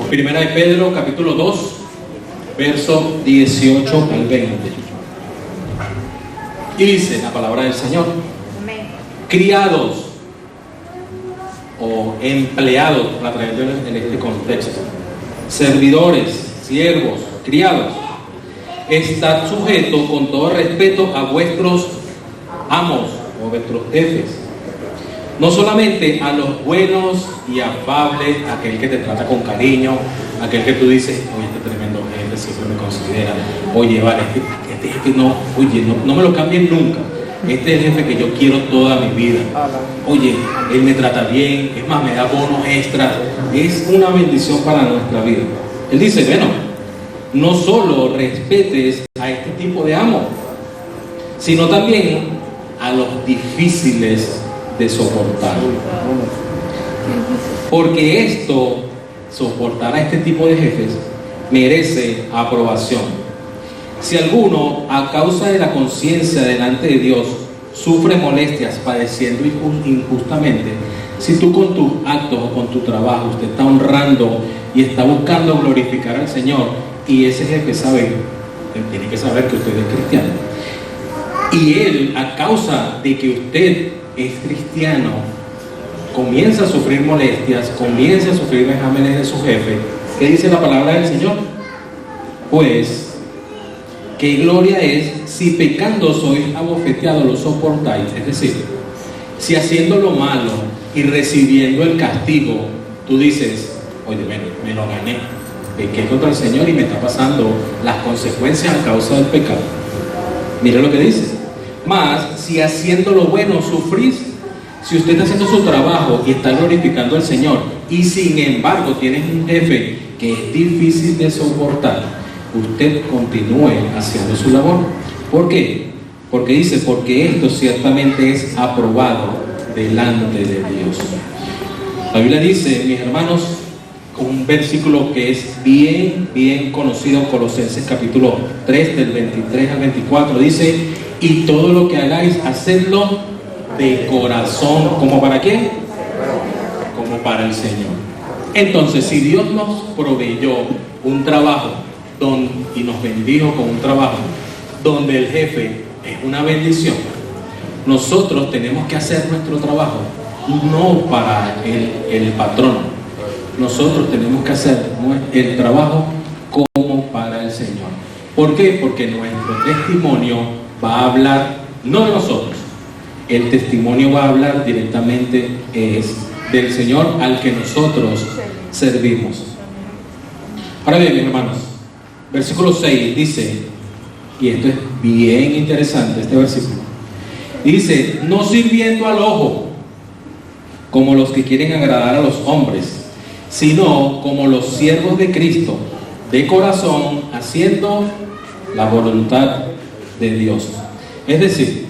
Primera de Pedro, capítulo 2, verso 18 al 20. Y dice la palabra del Señor: criados o empleados, para traerlo en este contexto, servidores, siervos, criados, estad sujetos con todo respeto a vuestros amos o vuestros jefes, no solamente a los buenos y afables, aquel que te trata con cariño, aquel que tú dices, oye, este tremendo jefe, siempre me considera, oye, vale, este jefe no me lo cambien nunca, este es el jefe que yo quiero toda mi vida, oye, él me trata bien, es más, me da bonos extras, es una bendición para nuestra vida. Él dice, bueno, no solo respetes a este tipo de amo, sino también a los difíciles de soportar, porque esto, soportar a este tipo de jefes, merece aprobación. Si alguno, a causa de la conciencia delante de Dios, sufre molestias padeciendo injustamente, si tú con tus actos o con tu trabajo usted está honrando y está buscando glorificar al Señor, y ese jefe tiene que saber que usted es cristiano, y él, a causa de que usted es cristiano, comienza a sufrir molestias, comienza a sufrir vejámenes de su jefe, ¿qué dice la palabra del Señor? Pues, ¿qué gloria es si pecando sois abofeteados lo soportáis? Es decir, si haciendo lo malo y recibiendo el castigo, tú dices, oye, me lo gané, pequé contra el Señor y me está pasando las consecuencias a causa del pecado. Mira lo que dice. Más, si haciendo lo bueno sufrís, si usted está haciendo su trabajo y está glorificando al Señor, y sin embargo tienes un jefe que es difícil de soportar, usted continúe haciendo su labor. ¿Por qué? Porque dice, porque esto ciertamente es aprobado delante de Dios. La Biblia dice, mis hermanos, un versículo que es bien conocido, Colosenses capítulo 3, del 23 al 24, dice, y todo lo que hagáis, hacedlo de corazón. ¿Como para qué? Como para el Señor. Entonces, si Dios nos proveyó un trabajo y nos bendijo con un trabajo donde el jefe es una bendición, nosotros tenemos que hacer nuestro trabajo no para el patrón. Nosotros tenemos que hacer el trabajo como para el Señor. ¿Por qué? Porque nuestro testimonio va a hablar, no de nosotros, el testimonio va a hablar directamente del Señor al que nosotros servimos. Ahora bien, mis hermanos, versículo 6 dice, y esto es bien interesante, este versículo, dice, no sirviendo al ojo, como los que quieren agradar a los hombres, sino como los siervos de Cristo, de corazón, haciendo la voluntad de Dios. Es decir,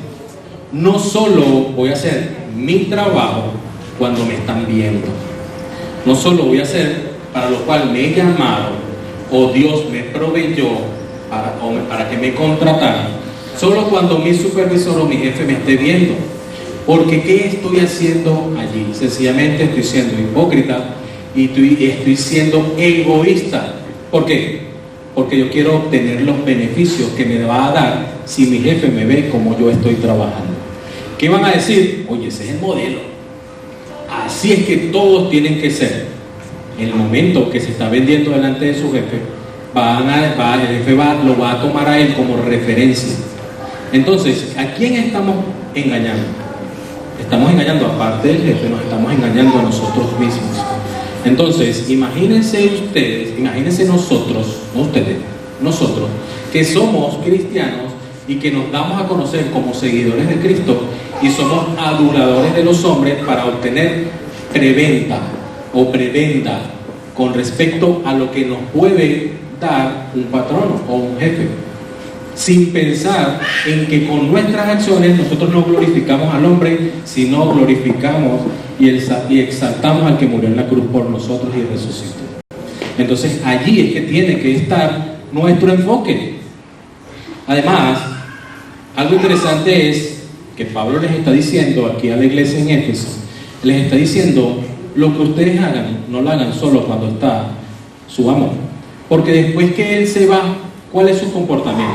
no solo voy a hacer mi trabajo cuando me están viendo, no solo voy a hacer para lo cual me he llamado o Dios me proveyó para que me contrataran, solo cuando mi supervisor o mi jefe me esté viendo. Porque ¿qué estoy haciendo allí? Sencillamente estoy siendo hipócrita y estoy siendo egoísta. ¿Por qué? Porque yo quiero obtener los beneficios que me va a dar si mi jefe me ve como yo estoy trabajando. ¿Qué van a decir? Oye, ese es el modelo. Así es que todos tienen que ser. En el momento que se está vendiendo delante de su jefe, el jefe lo va a tomar a él como referencia. Entonces, ¿a quién estamos engañando? Estamos engañando, aparte del jefe, nos estamos engañando a nosotros mismos. Entonces, imagínense ustedes, imagínense nosotros, no ustedes, nosotros, que somos cristianos y que nos damos a conocer como seguidores de Cristo y somos aduladores de los hombres para obtener preventa o prebenda con respecto a lo que nos puede dar un patrono o un jefe, sin pensar en que con nuestras acciones nosotros no glorificamos al hombre, sino glorificamos y exaltamos al que murió en la cruz por nosotros y resucitó. Entonces allí es que tiene que estar nuestro enfoque. Además, algo interesante es que Pablo les está diciendo aquí a la iglesia en Éfeso, les está diciendo, lo que ustedes hagan, no lo hagan solo cuando está su amo, porque después que él se va, ¿cuál es su comportamiento?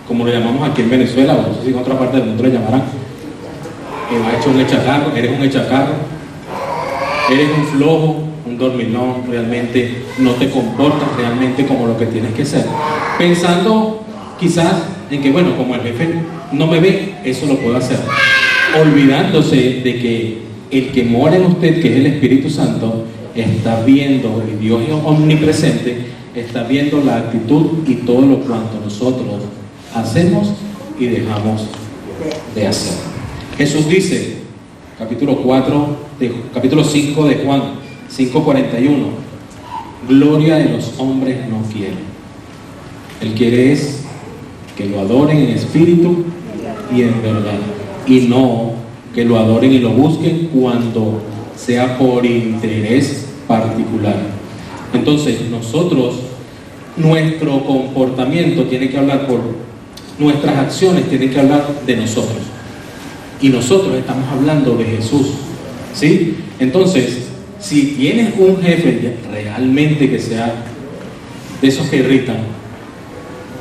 Como lo llamamos aquí en Venezuela, o no sé si en otra parte del mundo lo llamarán, ha hecho un echacarro, eres un echacarro, eres un flojo, un dormilón, realmente no te comportas realmente como lo que tienes que ser, pensando quizás en que, bueno, como el jefe no me ve, eso lo puedo hacer, olvidándose de que el que mora en usted, que es el Espíritu Santo, está viendo, y Dios es omnipresente, está viendo la actitud y todo lo cuanto nosotros hacemos y dejamos de hacer. Jesús dice, capítulo 5 de Juan, 5:41, gloria de los hombres no quiere. Él quiere es que lo adoren en espíritu y en verdad, y no que lo adoren y lo busquen cuando sea por interés particular. Entonces nosotros, nuestro comportamiento tiene que hablar por nuestras acciones, tienen que hablar de nosotros, y nosotros estamos hablando de Jesús, ¿sí? Entonces, si tienes un jefe realmente que sea de esos que irritan,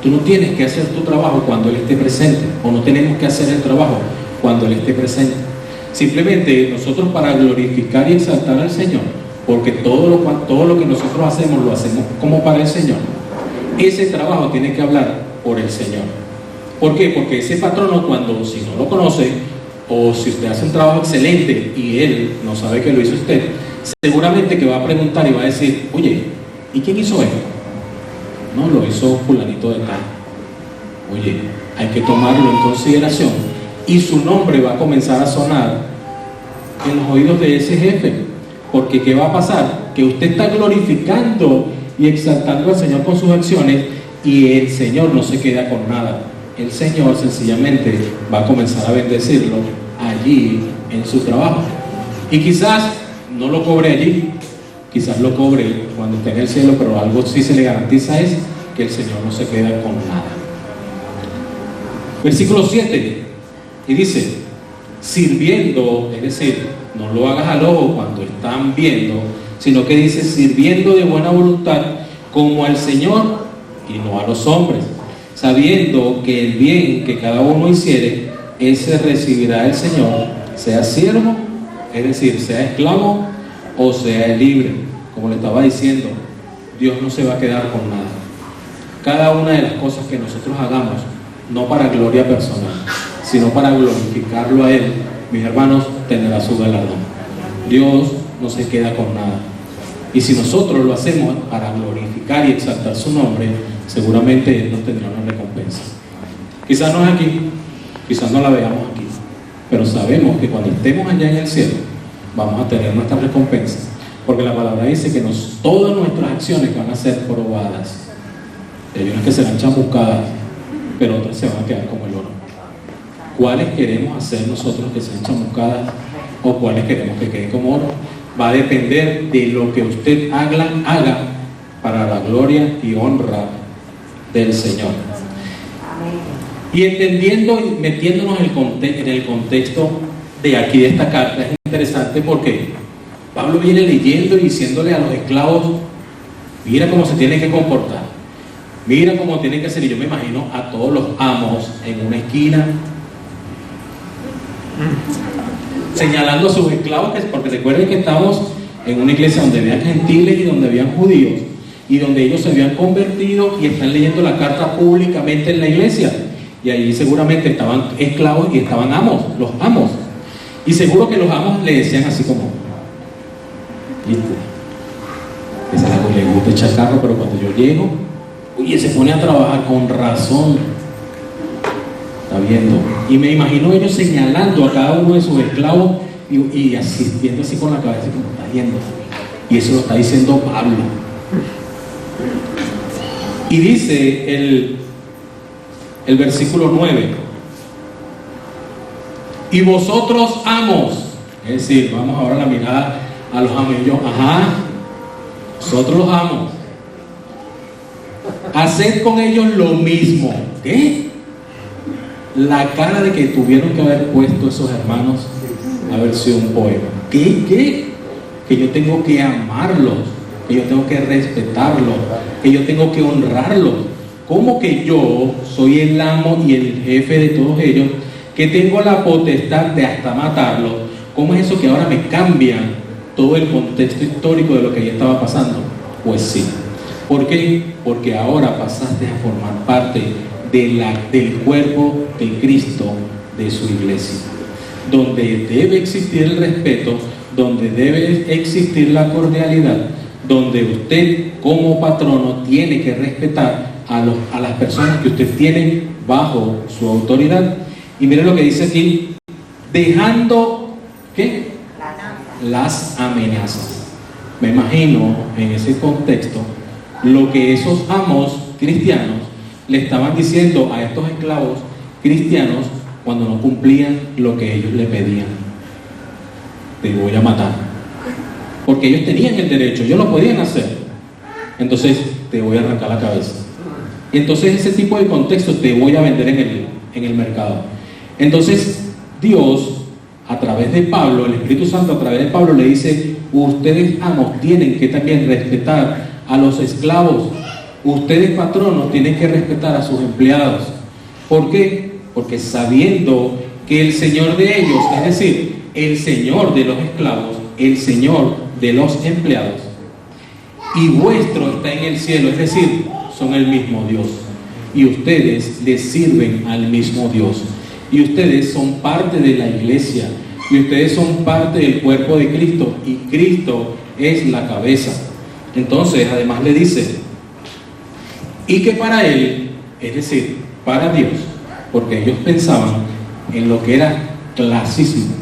tú no tienes que hacer tu trabajo cuando él esté presente, o no tenemos que hacer el trabajo cuando él esté presente. Simplemente nosotros, para glorificar y exaltar al Señor, porque todo lo que nosotros hacemos lo hacemos como para el Señor, ese trabajo tiene que hablar por el Señor. ¿Por qué? Porque ese patrono, cuando, si no lo conoce, o si usted hace un trabajo excelente y él no sabe que lo hizo usted, seguramente que va a preguntar y va a decir, oye, ¿y quién hizo esto? No, lo hizo fulanito de tal. Oye, hay que tomarlo en consideración, y su nombre va a comenzar a sonar en los oídos de ese jefe, porque ¿qué va a pasar? Que usted está glorificando y exaltando al Señor con sus acciones, y el Señor no se queda con nada. El Señor sencillamente va a comenzar a bendecirlo allí en su trabajo, y quizás no lo cobre allí, quizás lo cobre cuando esté en el cielo, pero algo sí se le garantiza, es que el Señor no se queda con nada. Versículo 7, y dice, sirviendo, es decir, no lo hagas al ojo cuando están viendo, sino que dice, sirviendo de buena voluntad como al Señor y no a los hombres, sabiendo que el bien que cada uno hiciere, ese recibirá el Señor, sea siervo, es decir, sea esclavo o sea libre. Como le estaba diciendo, Dios no se va a quedar con nada. Cada una de las cosas que nosotros hagamos, no para gloria personal, sino para glorificarlo a Él, mis hermanos, tendrá su galardón. Dios no se queda con nada. Y si nosotros lo hacemos para glorificar y exaltar su nombre, seguramente Él nos tendrá una recompensa. Quizás no es aquí, quizás no la veamos aquí, pero sabemos que cuando estemos allá en el cielo vamos a tener nuestra recompensa, porque la palabra dice que todas nuestras acciones van a ser probadas. Hay unas que serán chamuscadas, pero otras se van a quedar como el oro. ¿Cuáles queremos hacer nosotros que sean chamuscadas o cuáles queremos que queden como oro? Va a depender de lo que usted haga para la gloria y honra del Señor. Y entendiendo y metiéndonos en el contexto de aquí de esta carta, es interesante porque Pablo viene leyendo y diciéndole a los esclavos: mira cómo se tienen que comportar, mira cómo tienen que ser. Y yo me imagino a todos los amos en una esquina señalando a sus esclavos, porque recuerden que estamos en una iglesia donde habían gentiles y donde habían judíos, y donde ellos se habían convertido y están leyendo la carta públicamente en la iglesia, y allí seguramente estaban esclavos y estaban amos, los amos, y seguro que los amos le decían así como: ¿viste? Esa es la que le gusta echar carro, pero cuando yo llego, oye, se pone a trabajar con razón. Está viendo. Y me imagino ellos señalando a cada uno de sus esclavos y asistiendo así con la cabeza, como está viendo. Y eso lo está diciendo Pablo. Y dice el versículo 9: y vosotros amos, es decir, vamos ahora a la mirada a los amos. Y yo, ajá, nosotros los amos, haced con ellos lo mismo. ¿Qué? La cara de que tuvieron que haber puesto esos hermanos haber sido un poema. ¿Qué? Que yo tengo que amarlos, que yo tengo que respetarlos, que yo tengo que honrarlos. ¿Cómo que yo soy el amo y el jefe de todos ellos, que tengo la potestad de hasta matarlos? ¿Cómo es eso que ahora me cambian todo el contexto histórico de lo que ya estaba pasando? Pues sí. ¿Por qué? Porque ahora pasaste a formar parte del cuerpo de Cristo, de su iglesia, donde debe existir el respeto, donde debe existir la cordialidad, donde usted como patrono tiene que respetar a las personas que usted tiene bajo su autoridad. Y mire lo que dice aquí: dejando ¿qué? Las amenazas. Me imagino en ese contexto lo que esos amos cristianos le estaban diciendo a estos esclavos cristianos cuando no cumplían lo que ellos le pedían: te voy a matar. Porque ellos tenían el derecho, ellos lo podían hacer. Entonces te voy a arrancar la cabeza. Y entonces ese tipo de contexto: te voy a vender en el mercado. Entonces Dios, a través de Pablo, el Espíritu Santo a través de Pablo le dice: ustedes amos tienen que también respetar a los esclavos. Ustedes patronos tienen que respetar a sus empleados. ¿Por qué? Porque sabiendo que el Señor de ellos, es decir, el Señor de los esclavos, el Señor de los empleados, y vuestro está en el cielo, es decir, son el mismo Dios. Y ustedes les sirven al mismo Dios. Y ustedes son parte de la iglesia. Y ustedes son parte del cuerpo de Cristo. Y Cristo es la cabeza. Entonces, además le dice: y que para Él, es decir, para Dios, porque ellos pensaban en lo que era clasismo.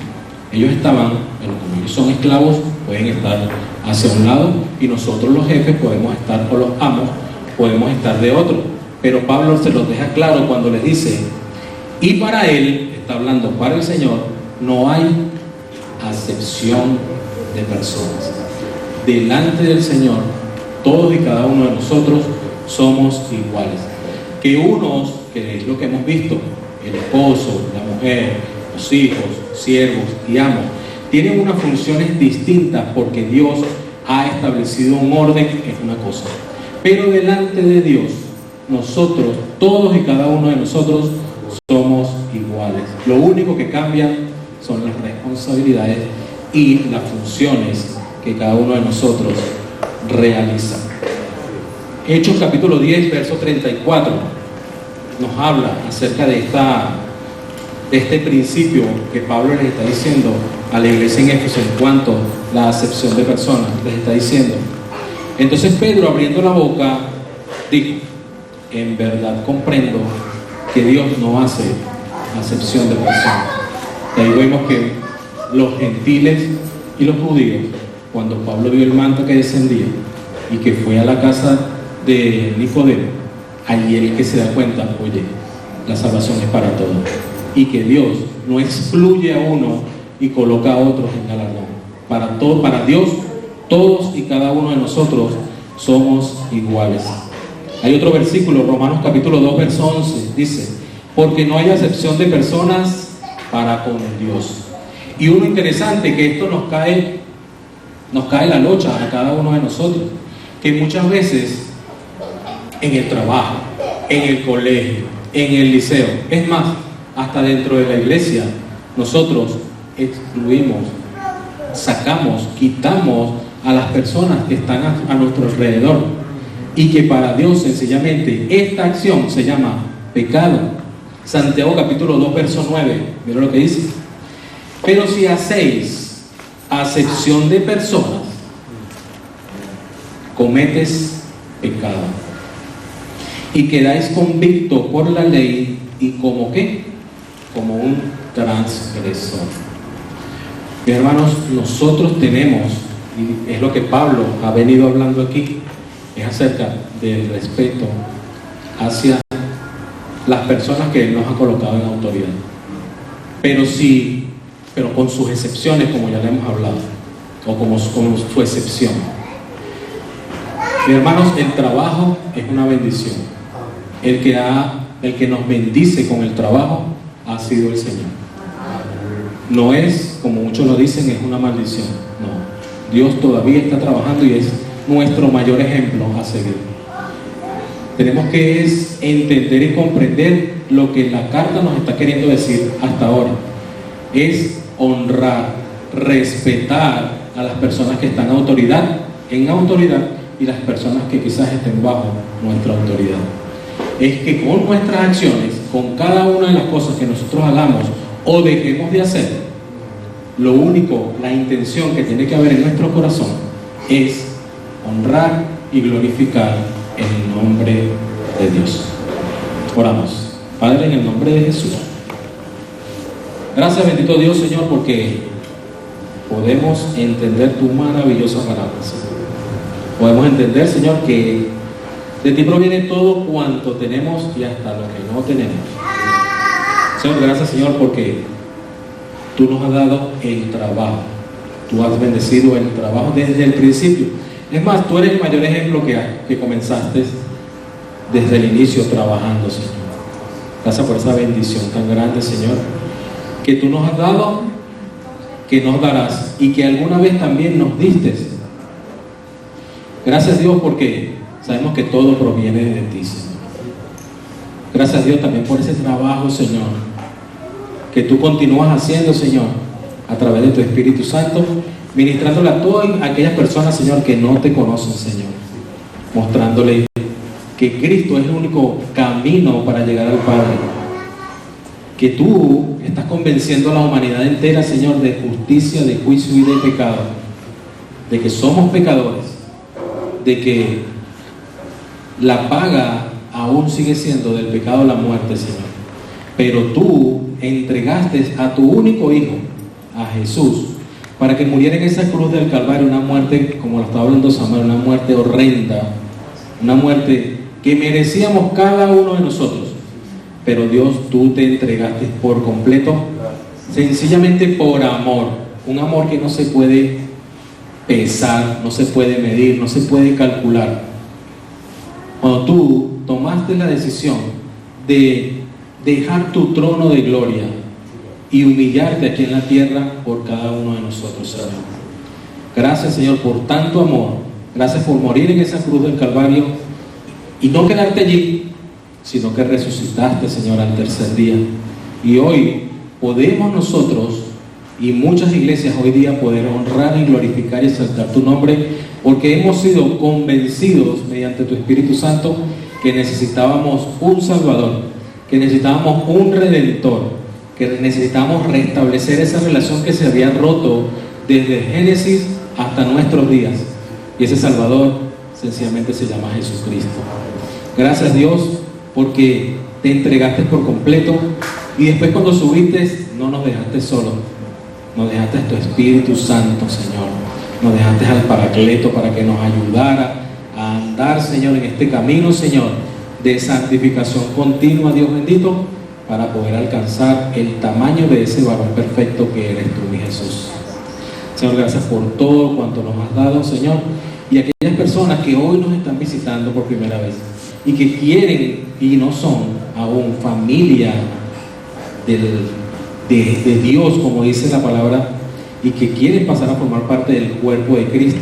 Ellos estaban, como ellos son esclavos, pueden estar hacia un lado, y nosotros los jefes podemos estar, o los amos, podemos estar de otro. Pero Pablo se los deja claro cuando les dice: y para Él, está hablando para el Señor, no hay acepción de personas. Delante del Señor, todos y cada uno de nosotros somos iguales. Que unos, que es lo que hemos visto, el esposo, la mujer, los hijos, siervos y amos, tienen unas funciones distintas porque Dios ha establecido un orden, es una cosa. Pero delante de Dios, nosotros, todos y cada uno de nosotros, somos iguales. Lo único que cambia son las responsabilidades y las funciones que cada uno de nosotros realiza. Hechos capítulo 10, verso 34 nos habla acerca de este principio que Pablo les está diciendo a la iglesia en Éfeso en cuanto a la acepción de personas. Les está diciendo: entonces Pedro, abriendo la boca, dijo: en verdad comprendo que Dios no hace acepción de personas. De ahí vemos que los gentiles y los judíos, cuando Pablo vio el manto que descendía y que fue a la casa de Nicodemo, allí él que se da cuenta, oye, la salvación es para todos, y que Dios no excluye a uno y coloca a otros en galardón. Para Dios, todos y cada uno de nosotros somos iguales. Hay otro versículo, Romanos capítulo 2, verso 11, dice: porque no hay acepción de personas para con Dios. Y uno interesante, que esto nos cae la locha a cada uno de nosotros, que muchas veces en el trabajo, en el colegio, en el liceo, es más, hasta dentro de la iglesia, nosotros excluimos, sacamos, quitamos a las personas que están a nuestro alrededor, y que para Dios sencillamente esta acción se llama pecado. Santiago capítulo 2, verso 9, mira lo que dice: pero si hacéis acepción de personas, cometes pecado y quedáis convictos por la ley, y como ¿qué? Como un transgresor. Mis hermanos, nosotros tenemos, y es lo que Pablo ha venido hablando aquí, es acerca del respeto hacia las personas que Él nos ha colocado en autoridad. Pero con sus excepciones, como ya le hemos hablado, o como su excepción. Mis hermanos, el trabajo es una bendición. El que nos bendice con el trabajo ha sido el Señor. No es, como muchos lo dicen, es una maldición. No, Dios todavía está trabajando y es nuestro mayor ejemplo a seguir. Tenemos que entender y comprender lo que la carta nos está queriendo decir hasta ahora. Es honrar, respetar a las personas que están en autoridad, y las personas que quizás estén bajo nuestra autoridad. Es que con nuestras acciones, con cada una de las cosas que nosotros hagamos o dejemos de hacer, la intención que tiene que haber en nuestro corazón es honrar y glorificar el nombre de Dios. Oramos. Padre, en el nombre de Jesús, gracias, bendito Dios, Señor, porque podemos entender tu maravillosa palabra, Señor. Podemos entender, Señor, que de ti proviene todo cuanto tenemos y hasta lo que no tenemos. Señor, gracias, Señor, porque tú nos has dado el trabajo. Tú has bendecido el trabajo desde el principio. Es más, tú eres el mayor ejemplo que comenzaste desde el inicio trabajando, Señor. Gracias por esa bendición tan grande, Señor, que tú nos has dado, que nos darás y que alguna vez también nos diste. Gracias, Dios, porque sabemos que todo proviene de ti, Señor. Gracias, Dios, también por ese trabajo, Señor, que tú continúas haciendo, Señor, a través de tu Espíritu Santo, ministrándole a todas aquellas personas, Señor, que no te conocen, Señor, mostrándole que Cristo es el único camino para llegar al Padre, que tú estás convenciendo a la humanidad entera, Señor, de justicia, de juicio y de pecado, de que somos pecadores, de que la paga aún sigue siendo del pecado la muerte, Señor, pero tú entregaste a tu único Hijo, a Jesús, para que muriera en esa cruz del Calvario, una muerte, como lo estaba hablando Samuel, una muerte horrenda, una muerte que merecíamos cada uno de nosotros. Pero Dios, tú te entregaste por completo, sencillamente por amor, un amor que no se puede pesar, no se puede medir, no se puede calcular. Cuando tú tomaste la decisión de dejar tu trono de gloria y humillarte aquí en la tierra por cada uno de nosotros, Señor. Gracias, Señor, por tanto amor. Gracias por morir en esa cruz del Calvario y no quedarte allí, sino que resucitaste, Señor, al tercer día. Y hoy podemos nosotros y muchas iglesias hoy día poder honrar y glorificar y exaltar tu nombre, porque hemos sido convencidos mediante tu Espíritu Santo que necesitábamos un Salvador, que necesitábamos un Redentor, que necesitamos restablecer esa relación que se había roto desde Génesis hasta nuestros días. Y ese Salvador sencillamente se llama Jesucristo. Gracias Dios porque te entregaste por completo y después cuando subiste no nos dejaste solos, nos dejaste tu Espíritu Santo, Señor, nos dejaste al Paracleto para que nos ayudara a andar, Señor, en este camino, Señor, de santificación continua, Dios bendito, para poder alcanzar el tamaño de ese varón perfecto que eres tú, mi Jesús. Señor, gracias por todo cuanto nos has dado, Señor, y aquellas personas que hoy nos están visitando por primera vez y que quieren y no son aún familia de Dios, como dice la palabra, y que quieren pasar a formar parte del cuerpo de Cristo.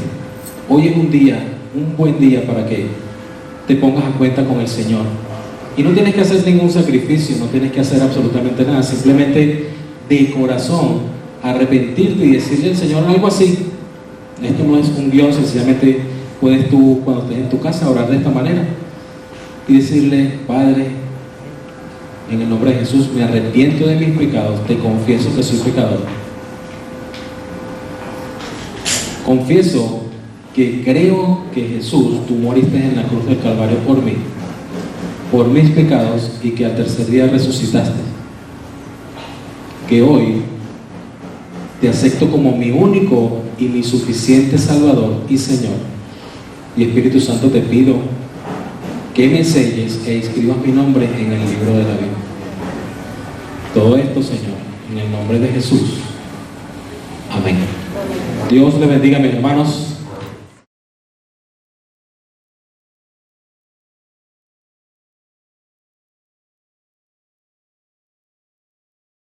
Hoy es un buen día para que te pongas a cuenta con el Señor. Y no tienes que hacer ningún sacrificio, no tienes que hacer absolutamente nada, simplemente de corazón arrepentirte y decirle al Señor algo así. Esto no es un guión, sencillamente puedes tú, cuando estés en tu casa, orar de esta manera y decirle: Padre, en el nombre de Jesús me arrepiento de mis pecados, te confieso que soy pecador. Confieso que creo que Jesús, tú moriste en la cruz del Calvario por mí, por mis pecados, y que al tercer día resucitaste. Que hoy te acepto como mi único y mi suficiente Salvador y Señor. Y Espíritu Santo, te pido que me selles e inscribas mi nombre en el libro de la vida. Todo esto, Señor, en el nombre de Jesús. Amén. Dios le bendiga, mis hermanos.